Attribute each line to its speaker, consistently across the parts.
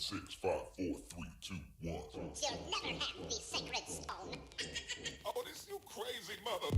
Speaker 1: 6, 5, 4, 3, 2, 1.
Speaker 2: You'll never have the sacred stone.
Speaker 1: Oh, this you crazy mother.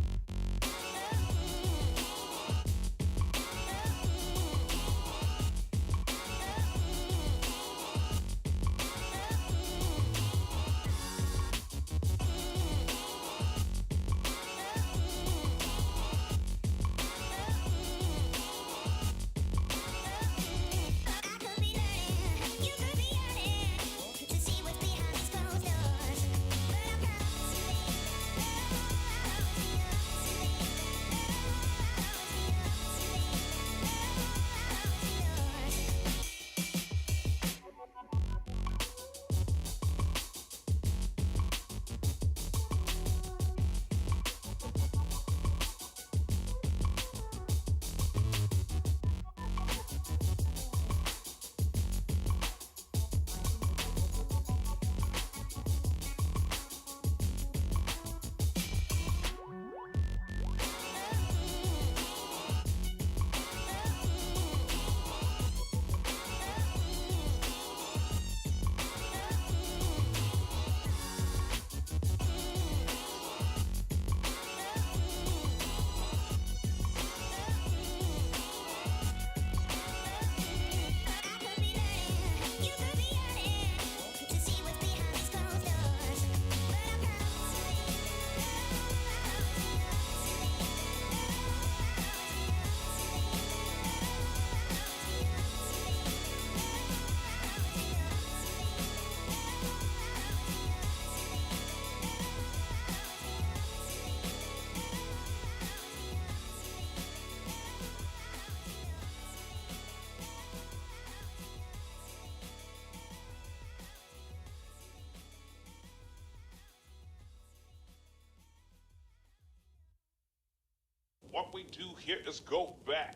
Speaker 1: What we do here is go back.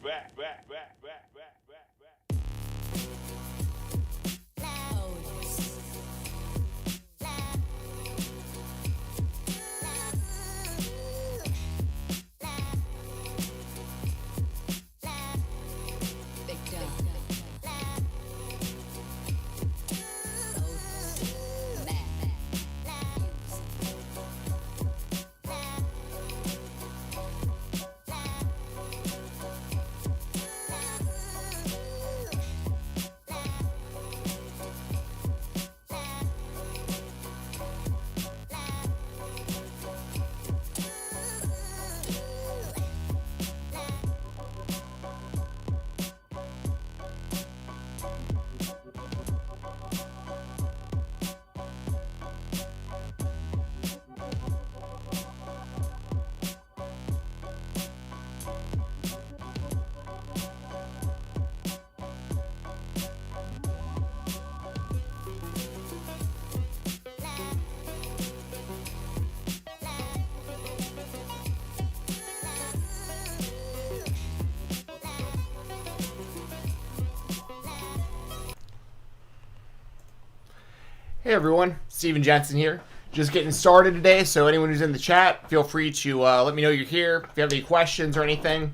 Speaker 3: Hey everyone, Jensen here. Just getting started today, so anyone who's in the chat, feel free to let me know you're here. If you have any questions or anything,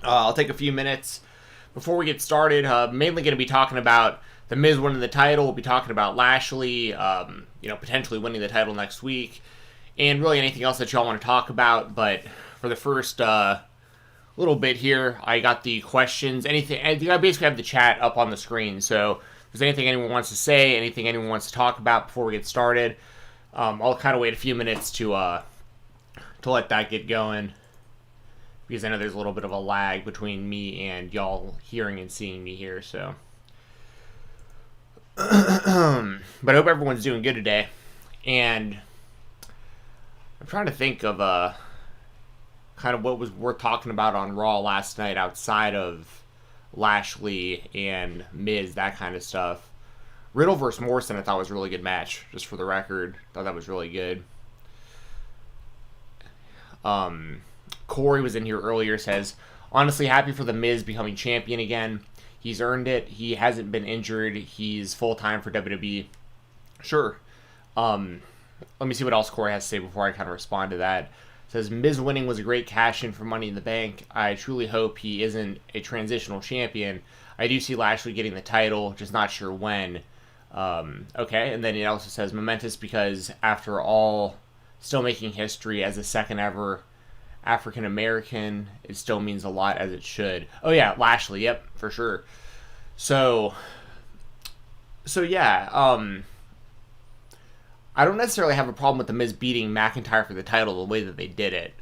Speaker 3: I'll take a few minutes. Before we get started, mainly going to be talking about The Miz winning the title. We'll be talking about Lashley, potentially winning the title next week, and really anything else that y'all want to talk about. But for the first little bit here, I got the questions. I basically have the chat up on the screen, so if there's anything anyone wants to say, anything anyone wants to talk about before we get started, I'll kind of wait a few minutes to let that get going, because I know there's a little bit of a lag between me and y'all hearing and seeing me here. So, but I hope everyone's doing good today. And I'm trying to think of kind of what was worth talking about on Raw last night outside of Lashley and Miz, that kind of stuff. Riddle versus Morrison I thought was a really good match, just for the record. Thought that was really good. Corey was in here earlier, says, honestly happy for the Miz becoming champion again. He's earned it. He hasn't been injured. He's full-time for WWE. Sure. Let me see what else Corey has to say before I kind of respond to that. Says, Miz winning was a great cash-in for Money in the Bank. I truly hope he isn't a transitional champion. I do see Lashley getting the title, just not sure when. Okay, and then it also says momentous because after all, still making history as the second ever African American, it still means a lot as it should. Oh yeah, Lashley, yep, for sure. So yeah, I don't necessarily have a problem with the Miz beating McIntyre for the title the way that they did it,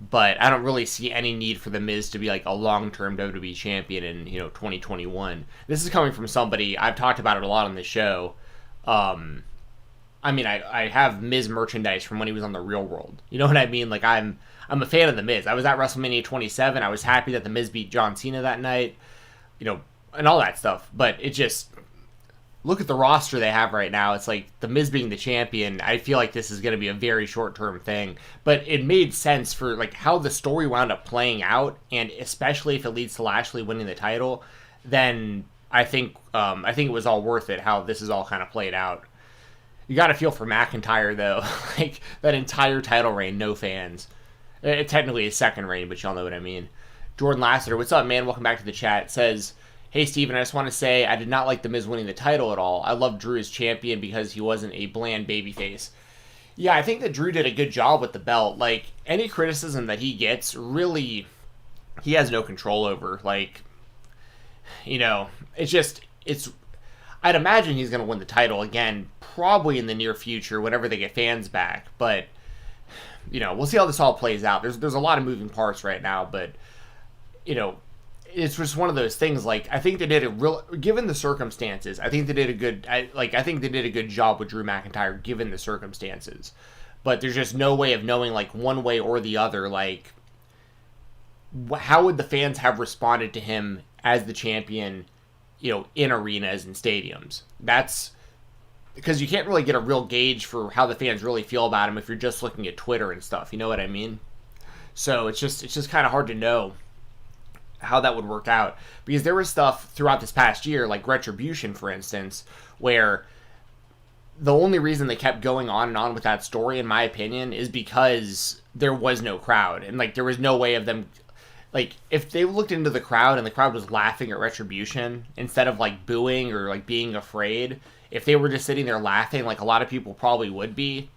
Speaker 3: but I don't really see any need for the Miz to be like a long-term WWE champion in 2021. This is coming from somebody I've talked about it a lot on the show. I mean, I have Miz merchandise from when he was on the Real World. You know what I mean? Like I'm a fan of the Miz. I was at WrestleMania 27. I was happy that the Miz beat John Cena that night, and all that stuff. But it just, look at the roster they have right now. It's like the Miz being the champion. I feel like this is going to be a very short-term thing. But it made sense for like how the story wound up playing out, and especially if it leads to Lashley winning the title, then I think it was all worth it. How this is all kind of played out. You got to feel for McIntyre though, like that entire title reign, no fans. Technically his second reign, but y'all know what I mean. Jordan Lassiter, what's up, man? Welcome back to the chat. Says, hey, Steven, I just want to say I did not like The Miz winning the title at all. I love Drew as champion because he wasn't a bland babyface. Yeah, I think that Drew did a good job with the belt. Like, any criticism that he gets, really, he has no control over. Like, I'd imagine he's going to win the title again, probably in the near future, whenever they get fans back. But, we'll see how this all plays out. There's a lot of moving parts right now, but, it's just one of those things. Like, I think they did given the circumstances, I think they did a good job with Drew McIntyre given the circumstances. But there's just no way of knowing, like, one way or the other, like, how would the fans have responded to him as the champion, in arenas and stadiums. That's because you can't really get a real gauge for how the fans really feel about him if you're just looking at Twitter and stuff. You know what I mean? So it's just kind of hard to know how that would work out, because there was stuff throughout this past year, like Retribution, for instance, where the only reason they kept going on and on with that story, in my opinion, is because there was no crowd, and like there was no way of them. Like, if they looked into the crowd and the crowd was laughing at Retribution instead of, like, booing or, like, being afraid, if they were just sitting there laughing, like a lot of people probably would be,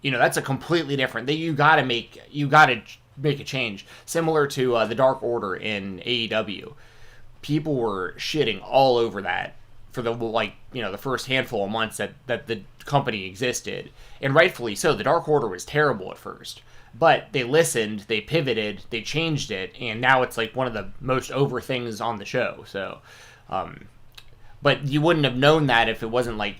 Speaker 3: that's a completely different thing. You gotta make a change. Similar to the Dark Order in AEW. People were shitting all over that for the first handful of months that the company existed. And rightfully so. The Dark Order was terrible at first. But they listened, they pivoted, they changed it, and now it's like one of the most over things on the show. So, but you wouldn't have known that if it wasn't like,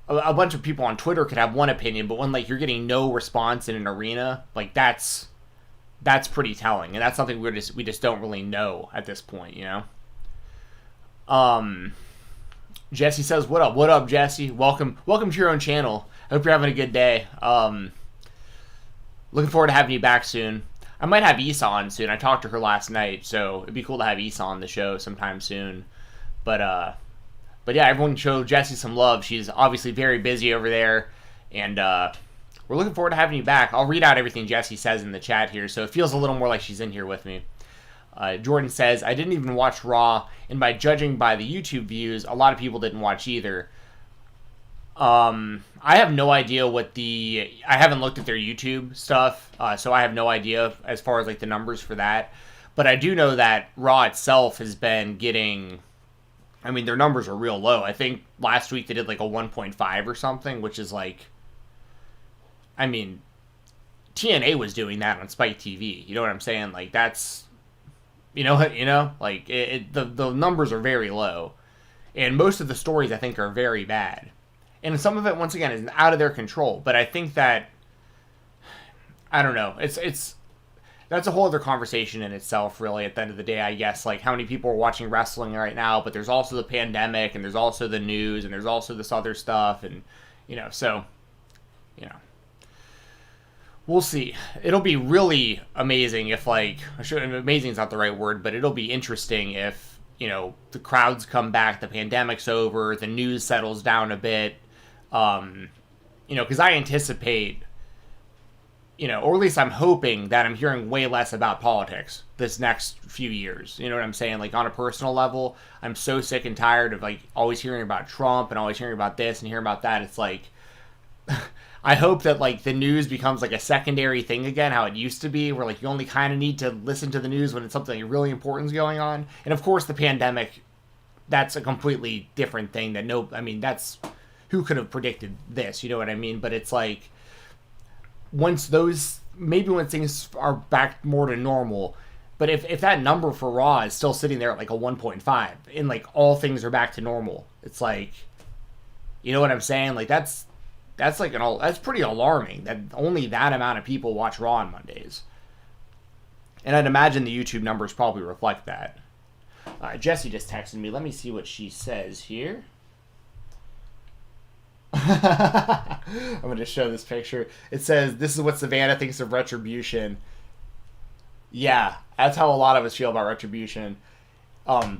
Speaker 3: a bunch of people on Twitter could have one opinion, but when like you're getting no response in an arena, like that's pretty telling, and that's something we just don't really know at this point, Jessi says, what up, Jessi? Welcome to your own channel. I hope you're having a good day. Looking forward to having you back soon. I might have Issa on soon. I talked to her last night, so it'd be cool to have Issa on the show sometime soon. But yeah, everyone show Jessi some love. She's obviously very busy over there, and we're looking forward to having you back. I'll read out everything Jessi says in the chat here, so it feels a little more like she's in here with me. Jordan says, I didn't even watch Raw, and by judging by the YouTube views, a lot of people didn't watch either. I have no idea I haven't looked at their YouTube stuff, so I have no idea as far as like the numbers for that. But I do know that Raw itself has been getting, their numbers are real low. I think last week they did like a 1.5 or something, which is like, TNA was doing that on Spike TV. You know what I'm saying? Like that's, like the numbers are very low, and most of the stories I think are very bad. And some of it, once again, is out of their control. But I think that, I don't know, that's a whole other conversation in itself, really, at the end of the day, I guess. Like, how many people are watching wrestling right now, but there's also the pandemic, and there's also the news, and there's also this other stuff, and, we'll see. It'll be really amazing if, amazing is not the right word, but it'll be interesting if, the crowds come back, the pandemic's over, the news settles down a bit. Because I anticipate or at least I'm hoping that I'm hearing way less about politics this next few years. You know what I'm saying? Like, on a personal level, I'm so sick and tired of, like, always hearing about Trump and always hearing about this and hearing about that. It's like, I hope that, like, the news becomes, like, a secondary thing again, how it used to be, where, like, you only kind of need to listen to the news when it's something really important is going on. And, of course, the pandemic, that's a completely different thing that's, who could have predicted this, you know what I mean? But it's like, when things are back more to normal, but if that number for Raw is still sitting there at like a 1.5 and like all things are back to normal, it's like, you know what I'm saying? Like that's pretty alarming that only that amount of people watch Raw on Mondays. And I'd imagine the YouTube numbers probably reflect that. Jessi just texted me. Let me see what she says here. I'm going to show this picture. It says, "This is what Savannah thinks of Retribution." Yeah, that's how a lot of us feel about Retribution.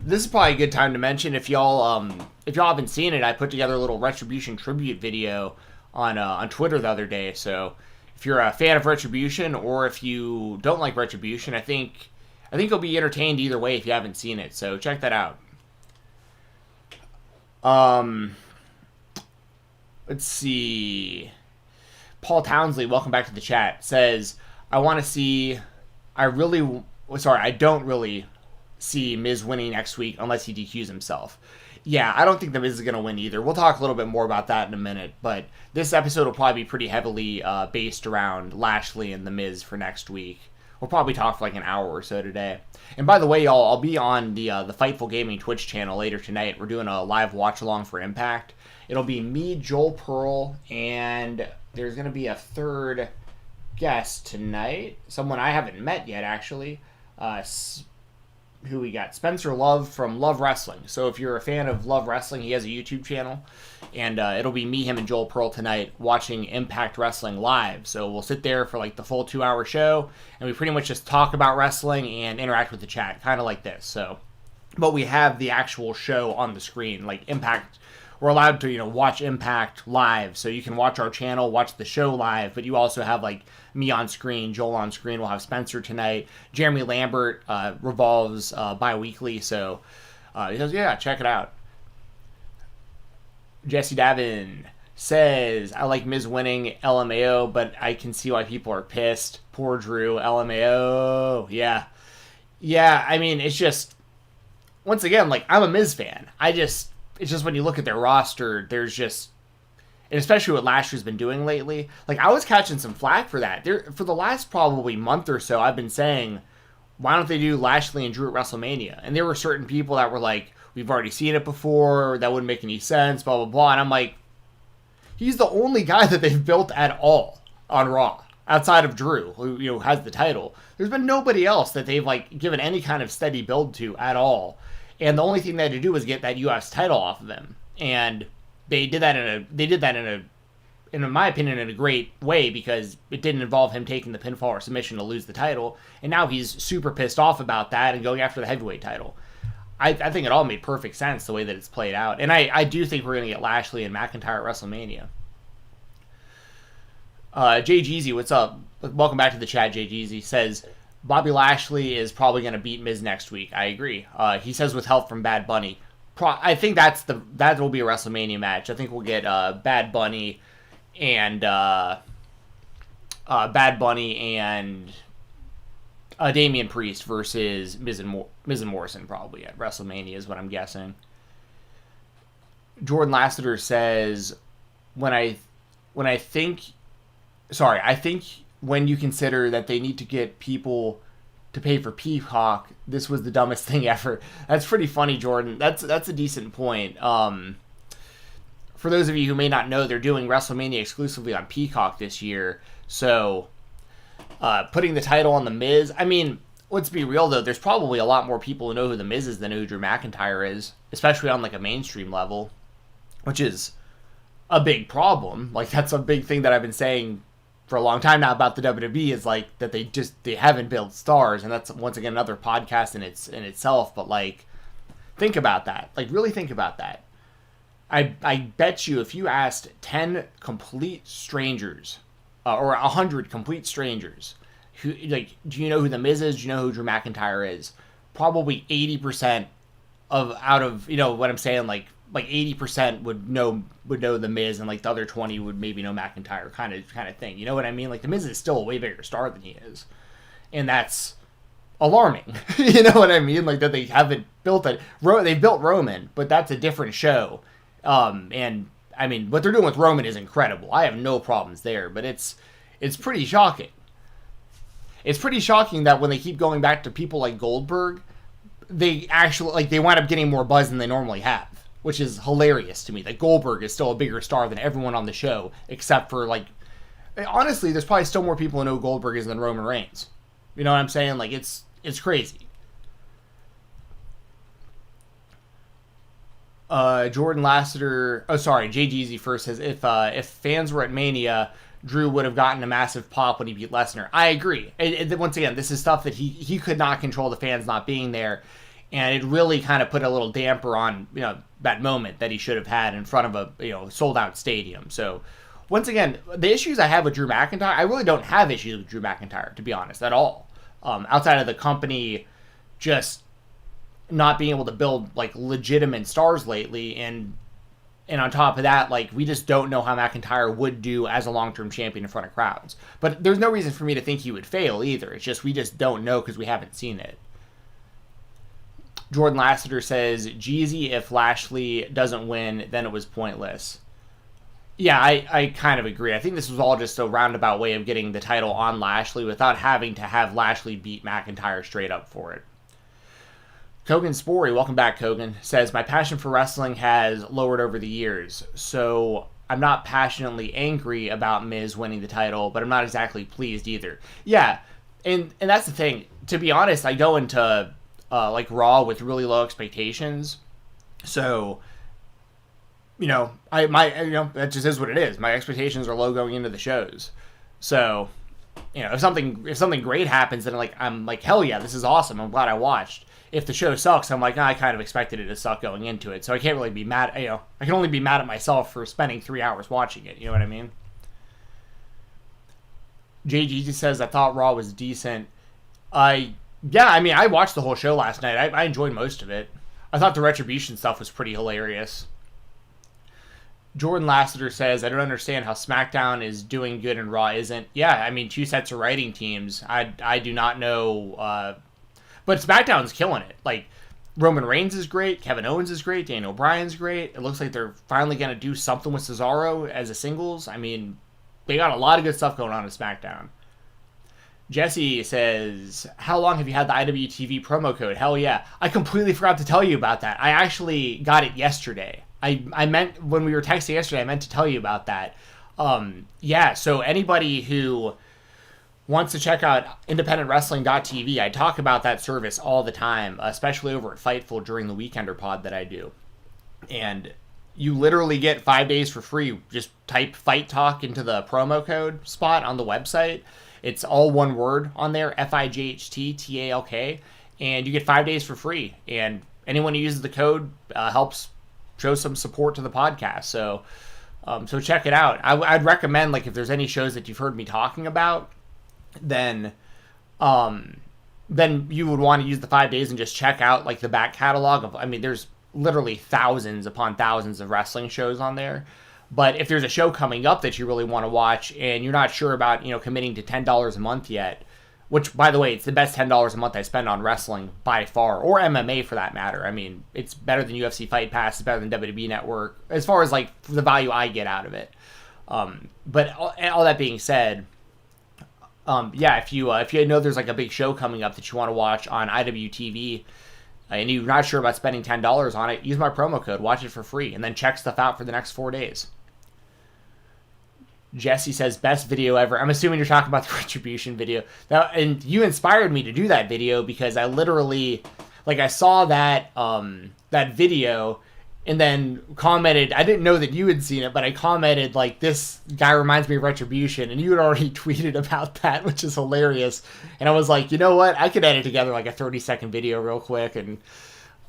Speaker 3: This is probably a good time to mention, if y'all haven't seen it, I put together a little Retribution tribute video on Twitter the other day. So if you're a fan of Retribution or if you don't like Retribution, I think you'll be entertained either way if you haven't seen it. So check that out. Let's see. Paul Townsley, welcome back to the chat, says, I don't really see Miz winning next week unless he DQs himself. Yeah, I don't think The Miz is going to win either. We'll talk a little bit more about that in a minute, but this episode will probably be pretty heavily based around Lashley and The Miz for next week. We'll probably talk for like an hour or so today. And by the way, y'all, I'll be on the Fightful Gaming Twitch channel later tonight. We're doing a live watch-along for Impact. It'll be me, Joel Pearl, and there's going to be a third guest tonight. Someone I haven't met yet, actually. Who we got? Spencer Love from Love Wrestling. So if you're a fan of Love Wrestling, he has a YouTube channel. And it'll be me, him, and Joel Pearl tonight watching Impact Wrestling live. So we'll sit there for like the full 2-hour show, and we pretty much just talk about wrestling and interact with the chat, kind of like this. So, but we have the actual show on the screen, like Impact. We're allowed to, watch Impact live. So you can watch our channel, watch the show live, but you also have like me on screen, Joel on screen. We'll have Spencer tonight. Jeremy Lambert revolves bi-weekly. So he says, yeah, check it out. Jesse Davin says, I like Miz winning, LMAO, but I can see why people are pissed. Poor Drew, LMAO. Yeah. Yeah, I mean, it's just, once again, like, I'm a Miz fan. It's just when you look at their roster, there's just, and especially what Lashley's been doing lately, like, I was catching some flack for that. For the last probably month or so, I've been saying, why don't they do Lashley and Drew at WrestleMania? And there were certain people that were like, we've already seen it before, that wouldn't make any sense, blah, blah, blah. And I'm like, he's the only guy that they've built at all on Raw, outside of Drew, who has the title. There's been nobody else that they've, like, given any kind of steady build to at all. And the only thing they had to do was get that U.S. title off of him. And they did that in my opinion, in a great way, because it didn't involve him taking the pinfall or submission to lose the title. And now he's super pissed off about that and going after the heavyweight title. I think it all made perfect sense the way that it's played out. And I do think we're going to get Lashley and McIntyre at WrestleMania. Jay Jeezy, what's up? Welcome back to the chat, Jay Jeezy. Says, Bobby Lashley is probably going to beat Miz next week. I agree. He says with help from Bad Bunny. I think that will be a WrestleMania match. I think we'll get Bad Bunny and Damian Priest versus Miz and Morrison probably at WrestleMania is what I'm guessing. Jordan Lasseter says, I think when you consider that they need to get people to pay for Peacock, this was the dumbest thing ever. That's pretty funny, Jordan. That's a decent point. For those of you who may not know, they're doing WrestleMania exclusively on Peacock this year. So, putting the title on The Miz, I mean, let's be real though, there's probably a lot more people who know who The Miz is than who Drew McIntyre is, especially on like a mainstream level, which is a big problem. Like, that's a big thing that I've been saying for a long time now about the WWE, is like that they haven't built stars, and that's once again another podcast in itself. But like, think about that. Like, really think about that. I bet you if you asked 10 complete strangers or 100 complete strangers who, like, do you know who The Miz is? Do you know who Drew McIntyre is? Probably 80% out of, you know what I'm saying, like 80% would know The Miz, and like the other 20 would maybe know McIntyre, kind of thing. You know what I mean? Like, The Miz is still a way bigger star than he is, and that's alarming. You know what I mean? Like, that they haven't built it. They built Roman, but that's a different show. And I mean, what they're doing with Roman is incredible. I have no problems there, but it's pretty shocking. It's pretty shocking that when they keep going back to people like Goldberg, they actually, like, they wind up getting more buzz than they normally have, which is hilarious to me. That Goldberg is still a bigger star than everyone on the show, except for, like, honestly, there's probably still more people who know Goldberg is than Roman Reigns. You know what I'm saying? Like, it's crazy. Jordan Lasseter, Jay Jeezy first says, if fans were at Mania, Drew would have gotten a massive pop when he beat Lesnar. I agree. Once again, this is stuff that he could not control, the fans not being there, and it really kind of put a little damper on, you know, that moment that he should have had in front of a, you know, sold out stadium. So once again, the issues I have with Drew McIntyre, I really don't have issues with Drew McIntyre, to be honest, at all. Outside of the company just not being able to build, like, legitimate stars lately, and on top of that, like, we just don't know how McIntyre would do as a long-term champion in front of crowds. But there's no reason for me to think he would fail either. It's just we just don't know because we haven't seen it. Jordan Lasseter says, Jeezy, if Lashley doesn't win, then it was pointless. Yeah, I kind of agree. I think this was all just a roundabout way of getting the title on Lashley without having to have Lashley beat McIntyre straight up for it. Kogan Spory, welcome back, Kogan, says, my passion for wrestling has lowered over the years, so I'm not passionately angry about Miz winning the title, but I'm not exactly pleased either. Yeah, and that's the thing. To be honest, I go into like Raw with really low expectations, so, you know, that just is what it is. My expectations are low going into the shows, so, you know, if something great happens, then I'm like, hell yeah, this is awesome. I'm glad I watched. If the show sucks, I'm like, I kind of expected it to suck going into it, so I can't really be mad. You know, I can only be mad at myself for spending 3 hours watching it. You know what I mean? JG says, I thought Raw was decent. I watched the whole show last night. I enjoyed most of it. I thought the Retribution stuff was pretty hilarious. Jordan Lasseter says, I don't understand how SmackDown is doing good and Raw isn't. Yeah, I mean, 2 sets of writing teams. I do not know. But SmackDown's killing it. Like, Roman Reigns is great. Kevin Owens is great. Daniel Bryan's great. It looks like they're finally going to do something with Cesaro as a singles. I mean, they got a lot of good stuff going on in SmackDown. Jessi says, how long have you had the IWTV promo code? Hell yeah. I completely forgot to tell you about that. I actually got it yesterday. I meant, when we were texting yesterday, I meant to tell you about that. Yeah, so anybody who wants to check out independentwrestling.tv, I talk about that service all the time, especially over at Fightful during the Weekender pod that I do. And you literally get 5 days for free. Just type Fight Talk into the promo code spot on the website. It's all one word on there, FIGHTTALK, and you get 5 days for free. And anyone who uses the code helps show some support to the podcast. So check it out. I'd recommend, like, if there's any shows that you've heard me talking about, then you would want to use the 5 days and just check out, like, the back catalog of, I mean, there's literally thousands upon thousands of wrestling shows on there. But if there's a show coming up that you really want to watch and you're not sure about, you know, committing to $10 a month yet, which, by the way, it's the best $10 a month I spend on wrestling by far, or MMA for that matter. I mean, it's better than UFC Fight Pass, it's better than WWE Network, as far as, like, the value I get out of it. But all that being said, yeah, if you know there's, like, a big show coming up that you want to watch on IWTV, and you're not sure about spending $10 on it, use my promo code, watch it for free, and then check stuff out for the next 4 days. Jessi says, best video ever. I'm assuming you're talking about the Retribution video. Now, and you inspired me to do that video because I literally, like, I saw that that video and then commented. I didn't know that you had seen it, but I commented, like, this guy reminds me of Retribution, and you had already tweeted about that, which is hilarious. And I was like, you know what? I could edit together, like, a 30-second video real quick, and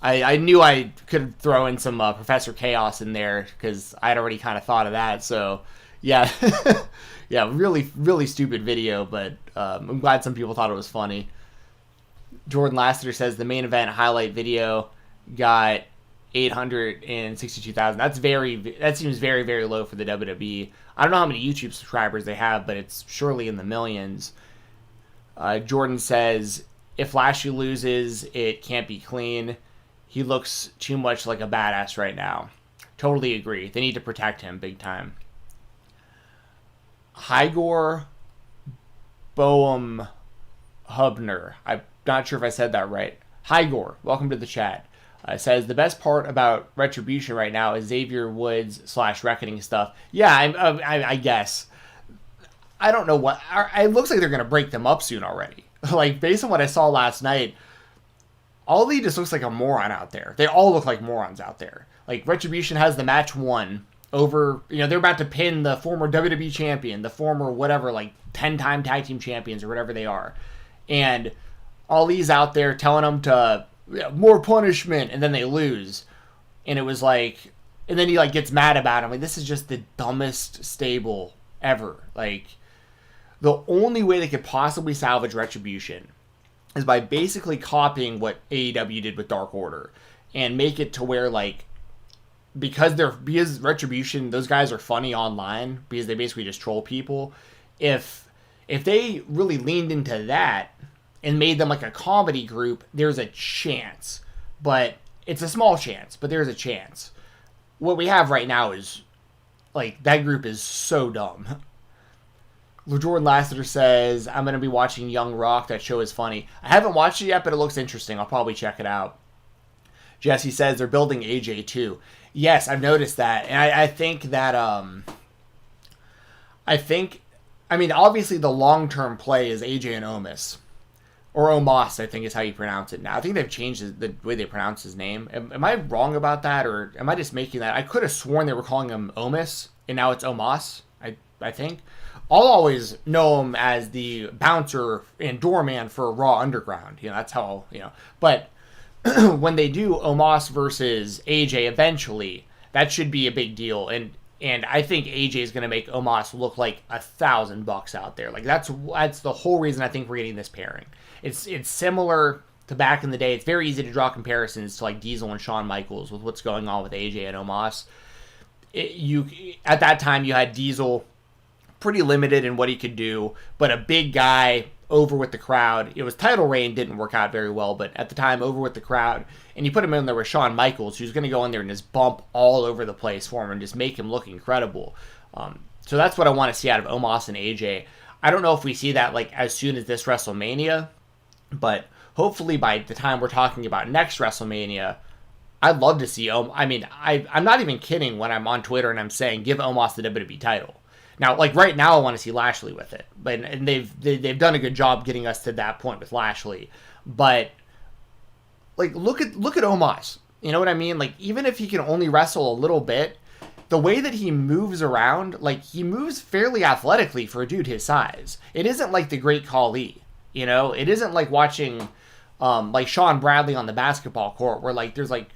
Speaker 3: I knew I could throw in some Professor Chaos in there because I had already kind of thought of that. So, Yeah. Yeah, really, really stupid video, but I'm glad some people thought it was funny. Jordan Lassiter says the main event highlight video got 862,000. That seems very, very low for the WWE. I don't know how many YouTube subscribers they have, but it's surely in the millions. Jordan says, if Lashley loses, it can't be clean. He looks too much like a badass right now. Totally agree. They need to protect him big time. Hygor Boehm Hubner. I'm not sure if I said that right. Hygor, welcome to the chat. Says the best part about Retribution right now is Xavier Woods / Reckoning stuff. Yeah, I guess. I don't know what. It looks like they're going to break them up soon already. Like, based on what I saw last night, Ali just looks like a moron out there. They all look like morons out there. Like, Retribution has the match won over, they're about to pin the former WWE champion, the former whatever, like 10-time tag team champions or whatever they are. And Ali's out there telling them to, more punishment, and then they lose. And it was like, and then he like gets mad about him. Like, this is just the dumbest stable ever. Like, the only way they could possibly salvage Retribution is by basically copying what AEW did with Dark Order and make it to where, like, because Retribution, those guys are funny online because they basically just troll people. If they really leaned into that and made them like a comedy group, there's a chance. But it's a small chance, but there's a chance. What we have right now is, like, that group is so dumb. Jordan Lassiter says, I'm going to be watching Young Rock. That show is funny. I haven't watched it yet, but it looks interesting. I'll probably check it out. Jessi says they're building AJ too. Yes, I've noticed that. And I think that, obviously the long-term play is AJ and Omos. Or Omos, I think is how you pronounce it now. I think they've changed the way they pronounce his name. Am I wrong about that, or am I just making that? I could have sworn they were calling him Omos, and now it's Omos, I think. I'll always know him as the bouncer and doorman for Raw Underground. That's how, But when they do Omos versus AJ eventually, that should be a big deal. And I think AJ is going to make Omos look like $1,000 out there. Like, that's the whole reason I think we're getting this pairing. It's similar to back in the day. It's very easy to draw comparisons to like Diesel and Shawn Michaels with what's going on with AJ and Omos. At that time, you had Diesel pretty limited in what he could do, but a big guy over with the crowd. It was title reign, didn't work out very well, but at the time, over with the crowd. And you put him in there with Shawn Michaels, who's going to go in there and just bump all over the place for him and just make him look incredible. So that's what I want to see out of Omos and AJ. I don't know if we see that like as soon as this WrestleMania, but hopefully by the time we're talking about next WrestleMania, I'd love to see I'm not even kidding when I'm on Twitter and I'm saying give Omos the WWE title. Now, like right now, I want to see Lashley with it, and they've done a good job getting us to that point with Lashley. But like, look at Omos. You know what I mean? Like, even if he can only wrestle a little bit, the way that he moves around, like, he moves fairly athletically for a dude his size. It isn't like the Great Khali. It isn't like watching like Sean Bradley on the basketball court, where like there's like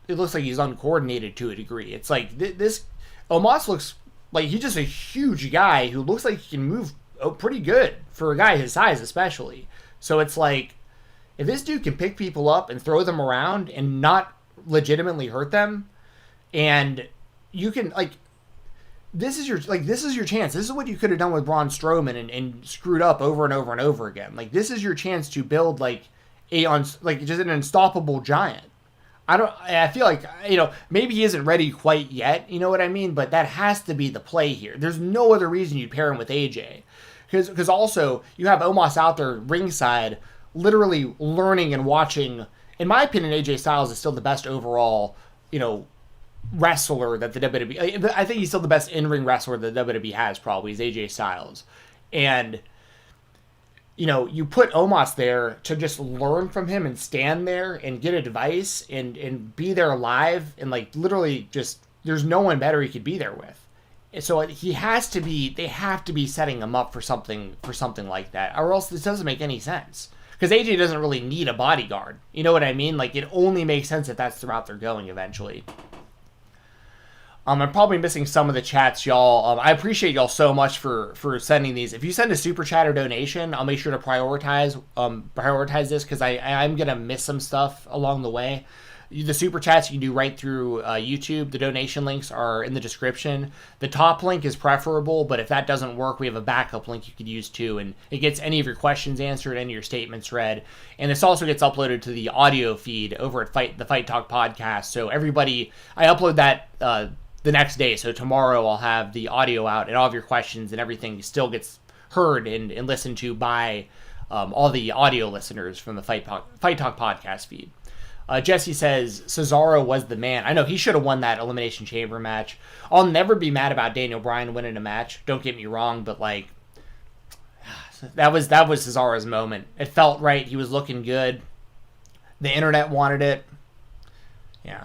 Speaker 3: it looks like he's uncoordinated to a degree. It's like this Omos looks like he's just a huge guy who looks like he can move pretty good for a guy his size, especially. So it's like, if this dude can pick people up and throw them around and not legitimately hurt them, and you can like, this is your chance. This is what you could have done with Braun Strowman and screwed up over and over and over again. Like, this is your chance to build just an unstoppable giant. I feel like, maybe he isn't ready quite yet, you know what I mean? But that has to be the play here. There's no other reason you'd pair him with AJ. Because also, you have Omos out there ringside, literally learning and watching. In my opinion, AJ Styles is still the best overall, wrestler that the WWE... I think he's still the best in-ring wrestler that the WWE has, probably, is AJ Styles. And... you put Omos there to just learn from him and stand there and get advice and be there live and like literally just there's no one better he could be there with. So they have to be setting him up for something like that, or else this doesn't make any sense. Because AJ doesn't really need a bodyguard. You know what I mean? Like, it only makes sense if that's the route they're going eventually. I'm probably missing some of the chats, y'all. I appreciate y'all so much for sending these. If you send a super chat or donation, I'll make sure to prioritize this because I'm gonna miss some stuff along the way. The super chats you can do right through YouTube. The donation links are in the description. The top link is preferable, but if that doesn't work, we have a backup link you could use too, and it gets any of your questions answered, any of your statements read, and this also gets uploaded to the audio feed over at the Fight Talk podcast. So everybody, I upload that the next day, so tomorrow I'll have the audio out, and all of your questions and everything still gets heard and listened to by all the audio listeners from the Fight Talk podcast feed. Jessi says Cesaro was the man. I know he should have won that Elimination Chamber match. I'll never be mad about Daniel Bryan winning a match. Don't get me wrong, but like that was Cesaro's moment. It felt right. He was looking good. The internet wanted it. Yeah,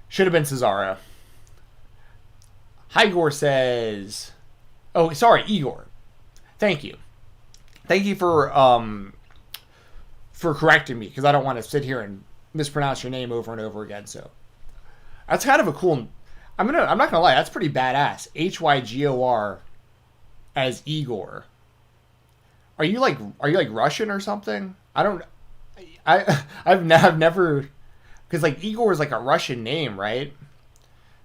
Speaker 3: should have been Cesaro. Igor says, "Oh, sorry, Igor. Thank you for correcting me because I don't want to sit here and mispronounce your name over and over again." So that's kind of a cool. I'm not gonna lie, that's pretty badass. Hygor as Igor. Are you like Russian or something? I've never, because like Igor is like a Russian name, right?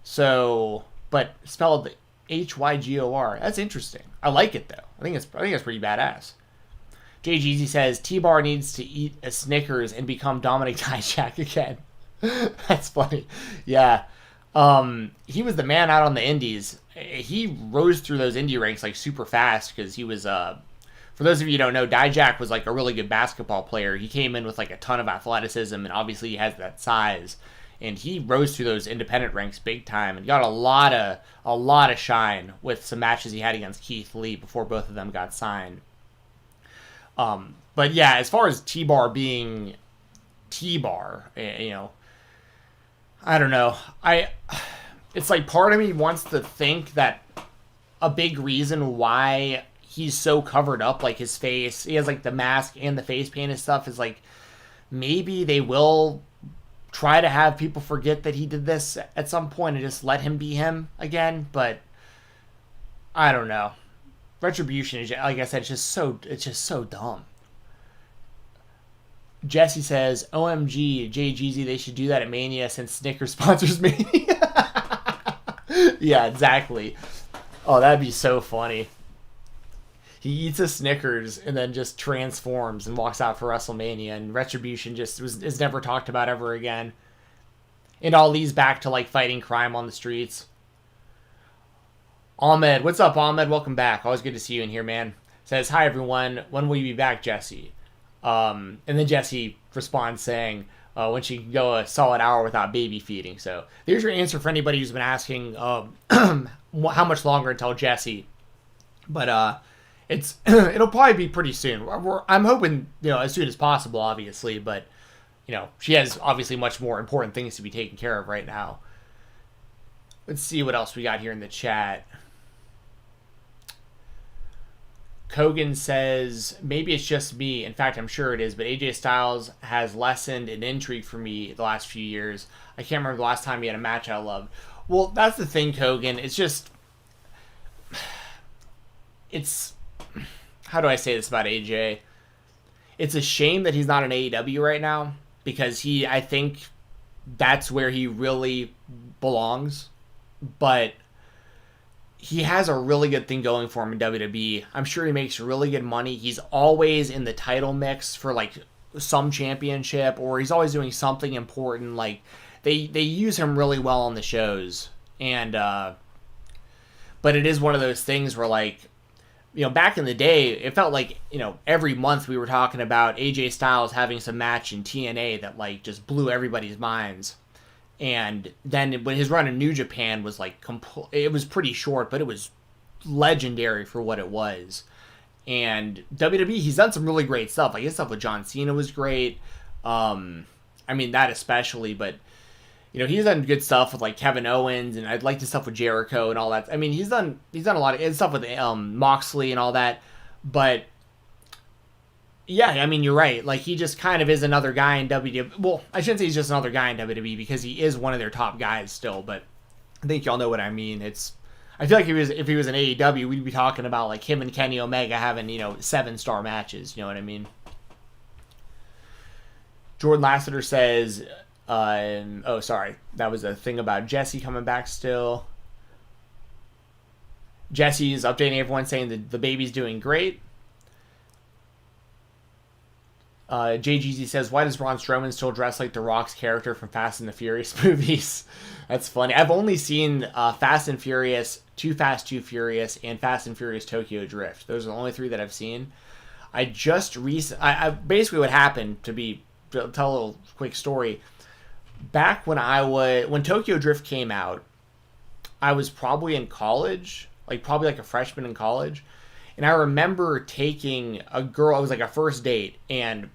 Speaker 3: So, but spelled Hygor. That's interesting. I like it though. I think it's pretty badass. JGZ says T-Bar needs to eat a Snickers and become Dominic Dijak again. That's funny. Yeah. He was the man out on the indies. He rose through those indie ranks like super fast because he was, for those of you who don't know, Dijak was like a really good basketball player. He came in with like a ton of athleticism and obviously he has that size. And he rose through those independent ranks big time and got a lot of shine with some matches he had against Keith Lee before both of them got signed. But yeah, as far as T-Bar being T-Bar, you know, I don't know. It's like part of me wants to think that a big reason why he's so covered up, like his face, he has like the mask and the face paint and stuff, is like maybe they will try to have people forget that he did this at some point and just let him be him again. But I don't know. Retribution is, like I said, it's just so dumb. Jessi says, OMG, JGZ, they should do that at Mania since Snickers sponsors Mania. Yeah, exactly. Oh, that'd be so funny. He eats a Snickers and then just transforms and walks out for WrestleMania, and Retribution just is never talked about ever again. And Ali's back to like fighting crime on the streets. Ahmed, what's up, Ahmed? Welcome back. Always good to see you in here, man. Says, hi, everyone. When will you be back, Jessi? And then Jessi responds saying, when she can go a solid hour without baby feeding. So there's your answer for anybody who's been asking how much longer until Jessi. But it'll probably be pretty soon. I'm hoping, as soon as possible, obviously. But, she has obviously much more important things to be taken care of right now. Let's see what else we got here in the chat. Kogan says, maybe it's just me. In fact, I'm sure it is, but AJ Styles has lessened in intrigue for me the last few years. I can't remember the last time he had a match I loved. Well, that's the thing, Kogan. It's just... How do I say this about AJ? It's a shame that he's not in AEW right now, because I think that's where he really belongs. But he has a really good thing going for him in WWE. I'm sure he makes really good money. He's always in the title mix for like some championship, or he's always doing something important. Like they use him really well on the shows. And but it is one of those things where, like, back in the day, it felt like, every month we were talking about AJ Styles having some match in TNA that like just blew everybody's minds. And then when his run in New Japan was like it was pretty short, but it was legendary for what it was. And WWE, he's done some really great stuff. Like his stuff with John Cena was great. That especially, but he's done good stuff with like Kevin Owens, and I'd like the stuff with Jericho and all that. I mean, he's done a lot of stuff with Moxley and all that. But yeah, you're right. Like, he just kind of is another guy in WWE. Well, I shouldn't say he's just another guy in WWE, because he is one of their top guys still. But I think y'all know what I mean. I feel like if he was in AEW, we'd be talking about like him and Kenny Omega having 7-star matches. You know what I mean? Jordan Lasseter says, oh sorry, that was a thing about Jessi coming back still. Jessi is updating everyone saying that the baby's doing great. JGZ says, why does Braun Strowman still dress like The Rock's character from Fast and the Furious movies? That's funny. I've only seen Fast and Furious, Too Fast, Too Furious, and Fast and Furious Tokyo Drift. Those are the only 3 that I've seen. I basically what happened, to tell a little quick story. Back when Tokyo Drift came out, I was probably in college, probably a freshman in college. And I remember taking a girl, it was like a first date, and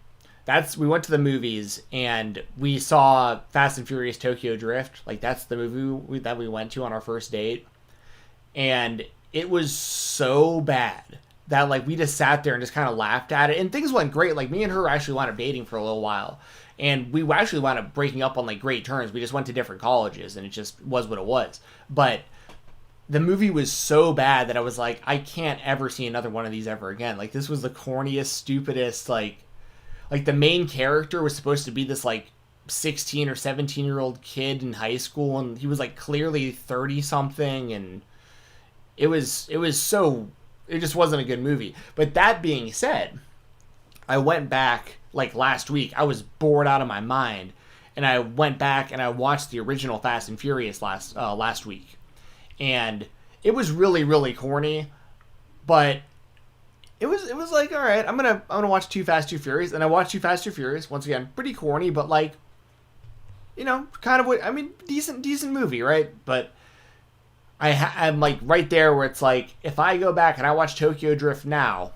Speaker 3: we went to the movies, and we saw Fast and Furious Tokyo Drift. That's the movie that we went to on our first date. And it was so bad that, we just sat there and just kind of laughed at it. And things went great. Me and her actually wound up dating for a little while. And we actually wound up breaking up on, great terms. We just went to different colleges, and it just was what it was. But the movie was so bad that I was like, I can't ever see another one of these ever again. This was the corniest, stupidest, the main character was supposed to be this 16 or 17-year-old kid in high school, and he was clearly 30 something, and it just wasn't a good movie. But that being said, I went back last week. I was bored out of my mind, and I went back and I watched the original Fast and Furious last week. And it was really, really corny, but it was all right, I'm gonna watch Too Fast, Too Furious, and I watched Too Fast, Too Furious. Once again, pretty corny, but kind of what I mean, decent movie, right? But I'm right there where it's if I go back and I watch Tokyo Drift now,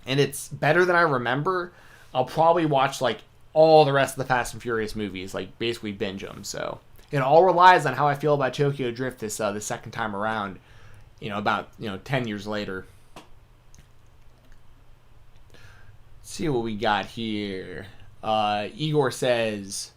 Speaker 3: and it's better than I remember, I'll probably watch all the rest of the Fast and Furious movies, basically binge them. So it all relies on how I feel about Tokyo Drift the second time around, about 10 years later. Let's see what we got here. Igor says,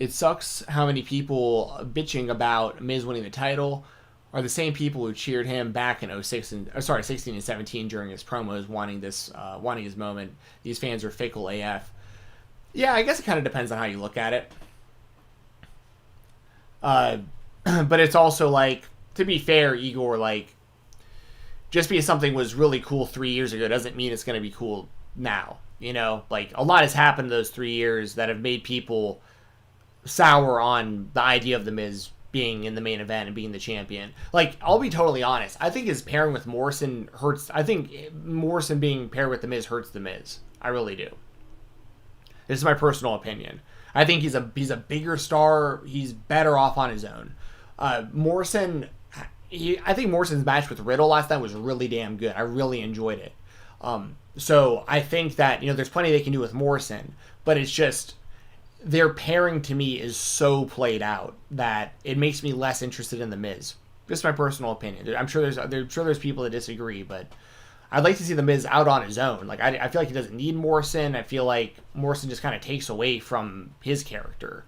Speaker 3: it sucks how many people bitching about Miz winning the title are the same people who cheered him back in 16 and 17 during his promos wanting his moment. These fans are fickle AF. Yeah, I guess it kind of depends on how you look at it. But it's also to be fair, Igor, just because something was really cool 3 years ago doesn't mean it's going to be cool now. A lot has happened those 3 years that have made people sour on the idea of The Miz being in the main event and being the champion. I'll be totally honest. I think his pairing with Morrison hurts. I think Morrison being paired with The Miz hurts The Miz. I really do. This is my personal opinion. I think he's a bigger star. He's better off on his own. Morrison, I think Morrison's match with Riddle last night was really damn good. I really enjoyed it. So I think that there's plenty they can do with Morrison, but it's just their pairing to me is so played out that it makes me less interested in The Miz. Just my personal opinion. I'm sure there's people that disagree, but I'd like to see The Miz out on his own. I feel like he doesn't need Morrison. I feel like Morrison just kind of takes away from his character.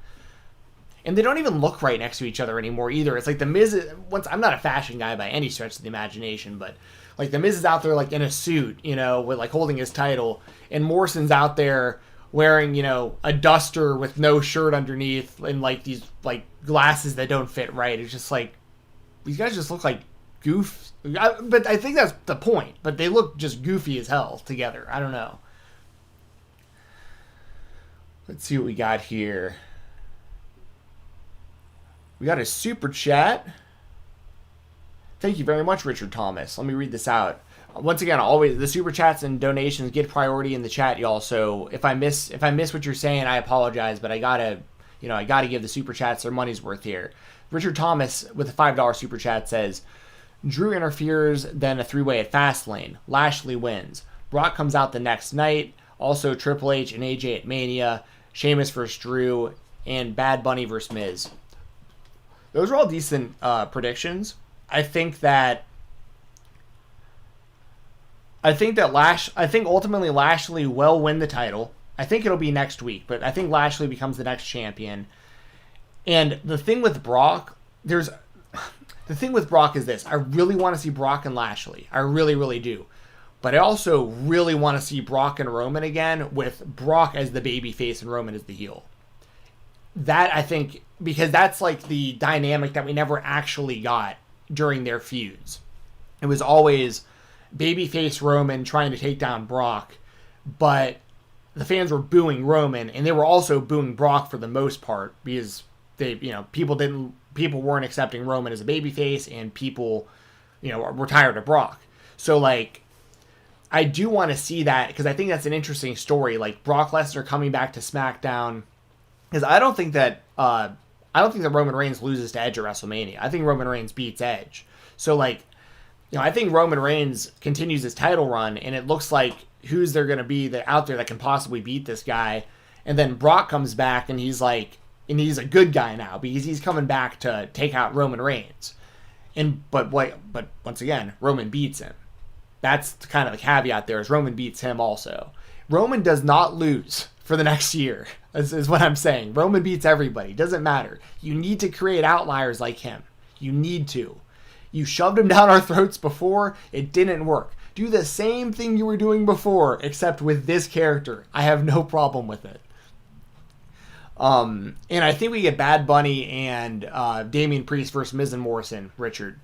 Speaker 3: And they don't even look right next to each other anymore either. It's The Miz I'm not a fashion guy by any stretch of the imagination, but The Miz is out there in a suit, with holding his title, and Morrison's out there wearing, a duster with no shirt underneath and these glasses that don't fit right. It's just these guys just look like goof. But I think that's the point. But they look just goofy as hell together. I don't know. Let's see what we got here. We got a super chat. Thank you very much, Richard Thomas. Let me read this out. Once again, always the super chats and donations get priority in the chat, y'all. So if I miss what you're saying, I apologize. But I gotta give the super chats their money's worth here. Richard Thomas with a $5 super chat says, Drew interferes, then a 3-way at Fastlane. Lashley wins. Brock comes out the next night. Also Triple H and AJ at Mania. Sheamus versus Drew, and Bad Bunny versus Miz. Those are all decent predictions. I think ultimately Lashley will win the title. I think it'll be next week, but I think Lashley becomes the next champion. And the thing with Brock, the thing with Brock is this. I really want to see Brock and Lashley. I really, really do. But I also really want to see Brock and Roman again, with Brock as the baby face and Roman as the heel. That, I think, because that's like the dynamic that we never actually got during their feuds. It was always babyface Roman trying to take down Brock, but the fans were booing Roman, and they were also booing Brock for the most part, because people weren't accepting Roman as a babyface, and people, were tired of Brock. So, like, I do want to see that, because I think that's an interesting story, like Brock Lesnar coming back to SmackDown, because I don't think that Roman Reigns loses to Edge at WrestleMania. I think Roman Reigns beats Edge. So, like, I think Roman Reigns continues his title run, and it looks like who's there going to be out there that can possibly beat this guy. And then Brock comes back, and he's a good guy now, because he's coming back to take out Roman Reigns. But once again, Roman beats him. That's kind of the caveat there, is Roman beats him also. Roman does not lose for the next year, is what I'm saying. Roman beats everybody. Doesn't matter. You need to create outliers like him. You need to. You shoved him down our throats before. It didn't work. Do the same thing you were doing before, except with this character. I have no problem with it. And I think we get Bad Bunny and Damian Priest versus Miz and Morrison, Richard.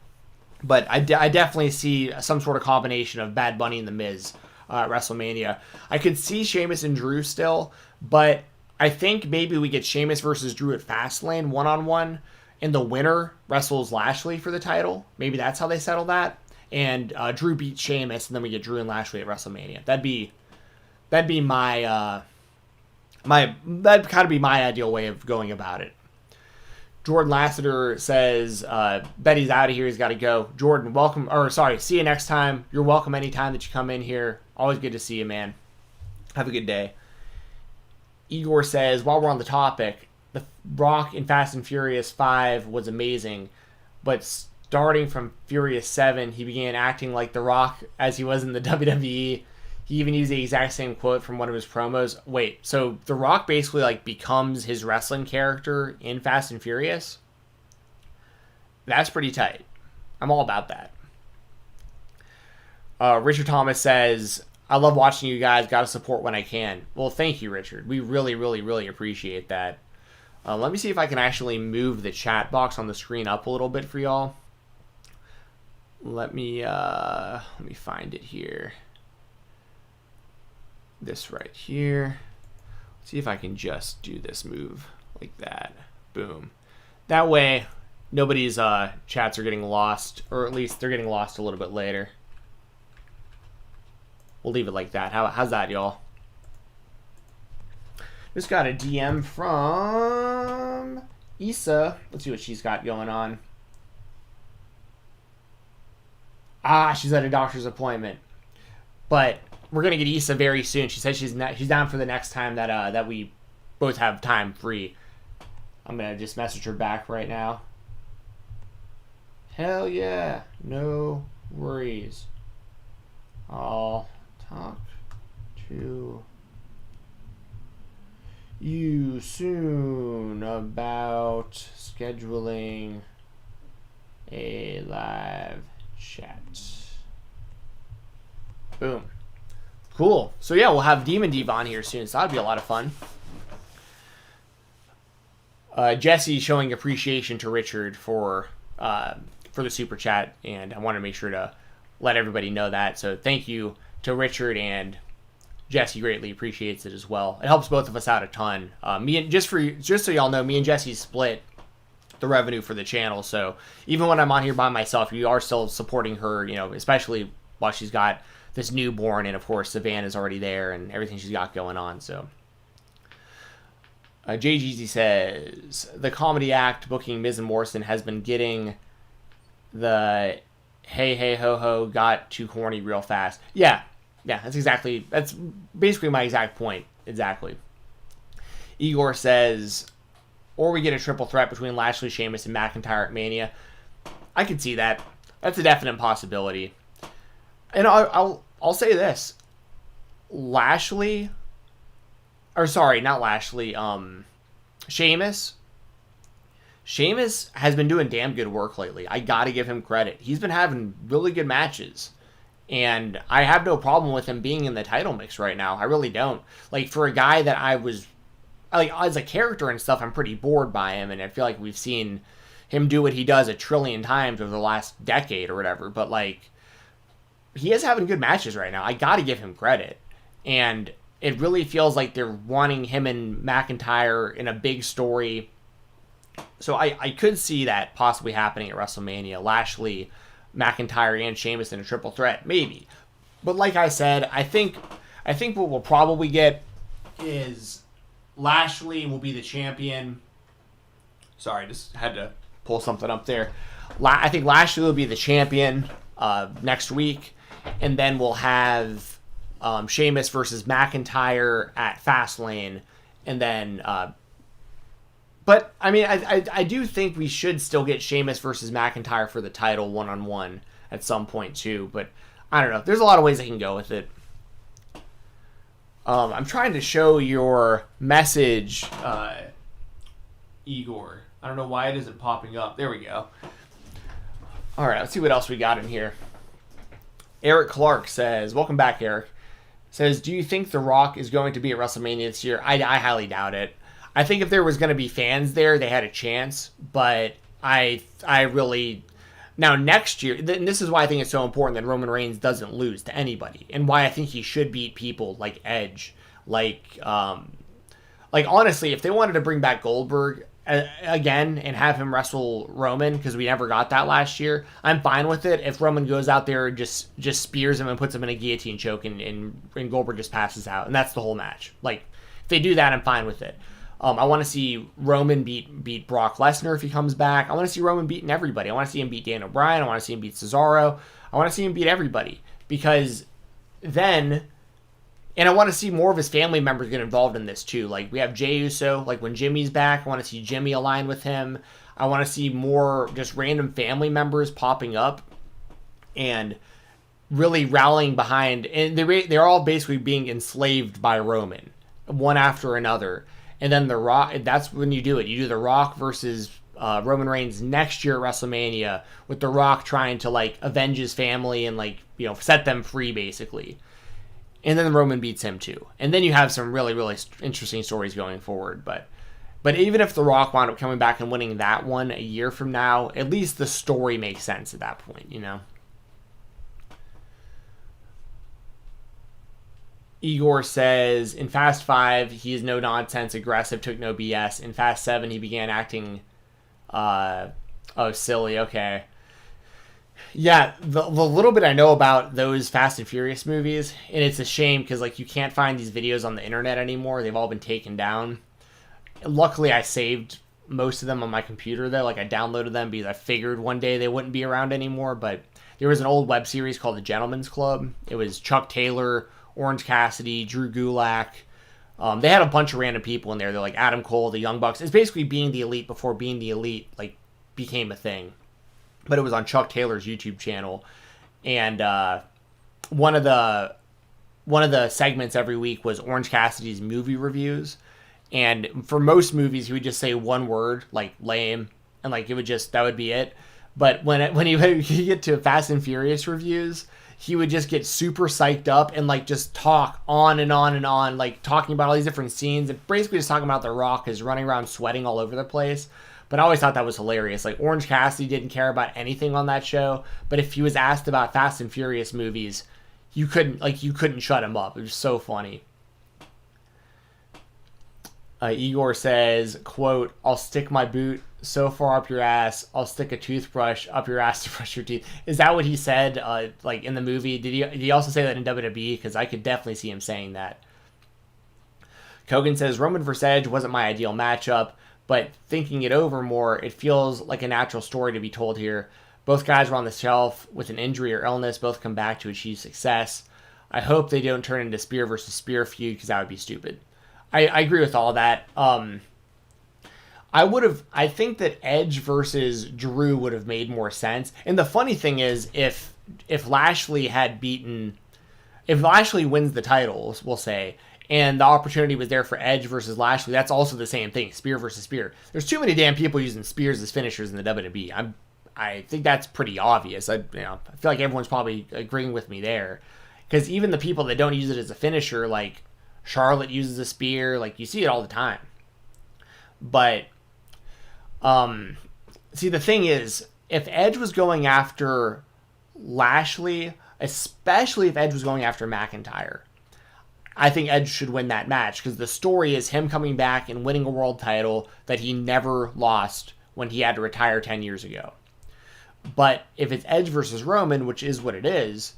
Speaker 3: But I definitely see some sort of combination of Bad Bunny and The Miz at WrestleMania. I could see Sheamus and Drew still, but I think maybe we get Sheamus versus Drew at Fastlane one-on-one, and the winner wrestles Lashley for the title. Maybe that's how they settle that. And Drew beats Sheamus, and then we get Drew and Lashley at WrestleMania. That'd be my that'd kind of be my ideal way of going about it. Jordan Lasseter says, Betty's out of here. He's got to go. Jordan, see you next time. You're welcome anytime that you come in here. Always good to see you, man. Have a good day. Igor says, while we're on the topic, the Rock in Fast and Furious 5 was amazing, but starting from Furious 7, he began acting like The Rock as he was in the WWE. He even used the exact same quote from one of his promos. Wait, so The Rock basically like becomes his wrestling character in Fast and Furious? That's pretty tight. I'm all about that. Richard Thomas says, I love watching you guys. Got to support when I can. Well, thank you, Richard. We really, really, really appreciate that. Let me see if I can actually move the chat box on the screen up a little bit for y'all. Let me find it here. This right here. Let's see if I can just do this move like that. Boom. That way, nobody's chats are getting lost, or at least they're getting lost a little bit later. We'll leave it like that. How's that, y'all? Just got a DM from Issa. Let's see what she's got going on. She's at a doctor's appointment. But we're gonna get Issa very soon. She says she's down for the next time that we both have time free. I'm gonna just message her back right now. Hell yeah, no worries. I'll talk to you soon about scheduling a live chat. Boom. Cool. So yeah, we'll have Demon Div on here soon, so that'd be a lot of fun. Jessi showing appreciation to Richard for the super chat, and I want to make sure to let everybody know that. So thank you to Richard, and Jessi greatly appreciates it as well. It helps both of us out a ton. Just so y'all know, me and Jessi split the revenue for the channel. So even when I'm on here by myself, you are still supporting her, especially while she's got this newborn, and of course Savannah's already there and everything she's got going on. So JGZ says, the comedy act booking Miz and Morrison has been getting the hey ho ho got too corny real fast. Yeah, that's basically my exact point. Exactly. Igor says, or we get a triple threat between Lashley, Sheamus, and McIntyre at Mania. I could see that. That's a definite possibility. And I'll say this. Sheamus Sheamus has been doing damn good work lately. I gotta give him credit. He's been having really good matches. And I have no problem with him being in the title mix right now. I really don't. Like, for a guy that as a character and stuff, I'm pretty bored by him. And I feel like we've seen him do what he does a trillion times over the last decade or whatever. But, like, he is having good matches right now. I gotta give him credit. And it really feels like they're wanting him and McIntyre in a big story. So I could see that possibly happening at WrestleMania. Lashley, McIntyre, and Sheamus in a triple threat, maybe. But like I said, I think what we'll probably get is Lashley will be the champion. Sorry, just had to pull something up there. I think Lashley will be the champion next week, and then we'll have Sheamus versus McIntyre at Fastlane, and then. But, I mean, I do think we should still get Sheamus versus McIntyre for the title one-on-one at some point, too. But, I don't know. There's a lot of ways I can go with it. I'm trying to show your message, Igor. I don't know why it isn't popping up. There we go. All right, let's see what else we got in here. Eric Clark says, welcome back, Eric. Says, do you think The Rock is going to be at WrestleMania this year? I highly doubt it. I think if there was going to be fans there, they had a chance, but I really... Now, next year, and this is why I think it's so important that Roman Reigns doesn't lose to anybody, and why I think he should beat people like Edge, like honestly, if they wanted to bring back Goldberg again and have him wrestle Roman, because we never got that last year, I'm fine with it. If Roman goes out there and just spears him and puts him in a guillotine choke, and Goldberg just passes out, and that's the whole match. Like, if they do that, I'm fine with it. I want to see Roman beat Brock Lesnar if he comes back. I want to see Roman beating everybody. I want to see him beat Daniel Bryan. I want to see him beat Cesaro. I want to see him beat everybody. Because then... And I want to see more of his family members get involved in this too. Like, we have Jey Uso. Like, when Jimmy's back, I want to see Jimmy align with him. I want to see more just random family members popping up and really rallying behind. And they're all basically being enslaved by Roman, one after another. And then The Rock, that's when you do it. You do The Rock versus Roman Reigns next year at WrestleMania, with The Rock trying to, like, avenge his family and, like, you know, set them free, basically. And then Roman beats him, too. And then you have some really, really interesting stories going forward. But even if The Rock wound up coming back and winning that one a year from now, at least the story makes sense at that point, you know? Igor says, in Fast 5, he is no-nonsense, aggressive, took no BS. In Fast 7, he began acting, silly, okay. Yeah, the little bit I know about those Fast and Furious movies, and it's a shame because, like, you can't find these videos on the internet anymore. They've all been taken down. Luckily, I saved most of them on my computer, though. Like, I downloaded them because I figured one day they wouldn't be around anymore. But there was an old web series called The Gentleman's Club. It was Chuck Taylor, Orange Cassidy, Drew Gulak. They had a bunch of random people in there. They're like Adam Cole, the Young Bucks. It's basically being the elite before being the elite, like, became a thing. But it was on Chuck Taylor's YouTube channel. And one of the segments every week was Orange Cassidy's movie reviews. And for most movies, he would just say one word, like lame, and like that would be it. But when he get to Fast and Furious reviews, he would just get super psyched up and like just talk on and on and on, like talking about all these different scenes and basically just talking about The Rock is running around sweating all over the place. But I always thought that was hilarious. Like, Orange Cassidy didn't care about anything on that show, but if he was asked about Fast and Furious movies, you couldn't shut him up. It was so funny. Igor says, quote, "I'll stick my boot so far up your ass, I'll stick a toothbrush up your ass to brush your teeth." Is that what he said, like, in the movie? Did he also say that in WWE? Because I could definitely see him saying that. Kogan says, Roman vs. Edge wasn't my ideal matchup, but thinking it over more, it feels like a natural story to be told here. Both guys were on the shelf with an injury or illness, both come back to achieve success. I hope they don't turn into spear versus spear feud, because that would be stupid. I agree with all that. I think that Edge versus Drew would have made more sense. And the funny thing is, if Lashley wins the titles, we'll say, and the opportunity was there for Edge versus Lashley, that's also the same thing, spear versus spear. There's too many damn people using spears as finishers in the WWE. I think that's pretty obvious. I feel like everyone's probably agreeing with me there, because even the people that don't use it as a finisher, like Charlotte uses a spear, like you see it all the time. But see, the thing is, if Edge was going after Lashley, especially if Edge was going after McIntyre, I think Edge should win that match, because the story is him coming back and winning a world title that he never lost when he had to retire 10 years ago. But if it's Edge versus Roman, which is what it is,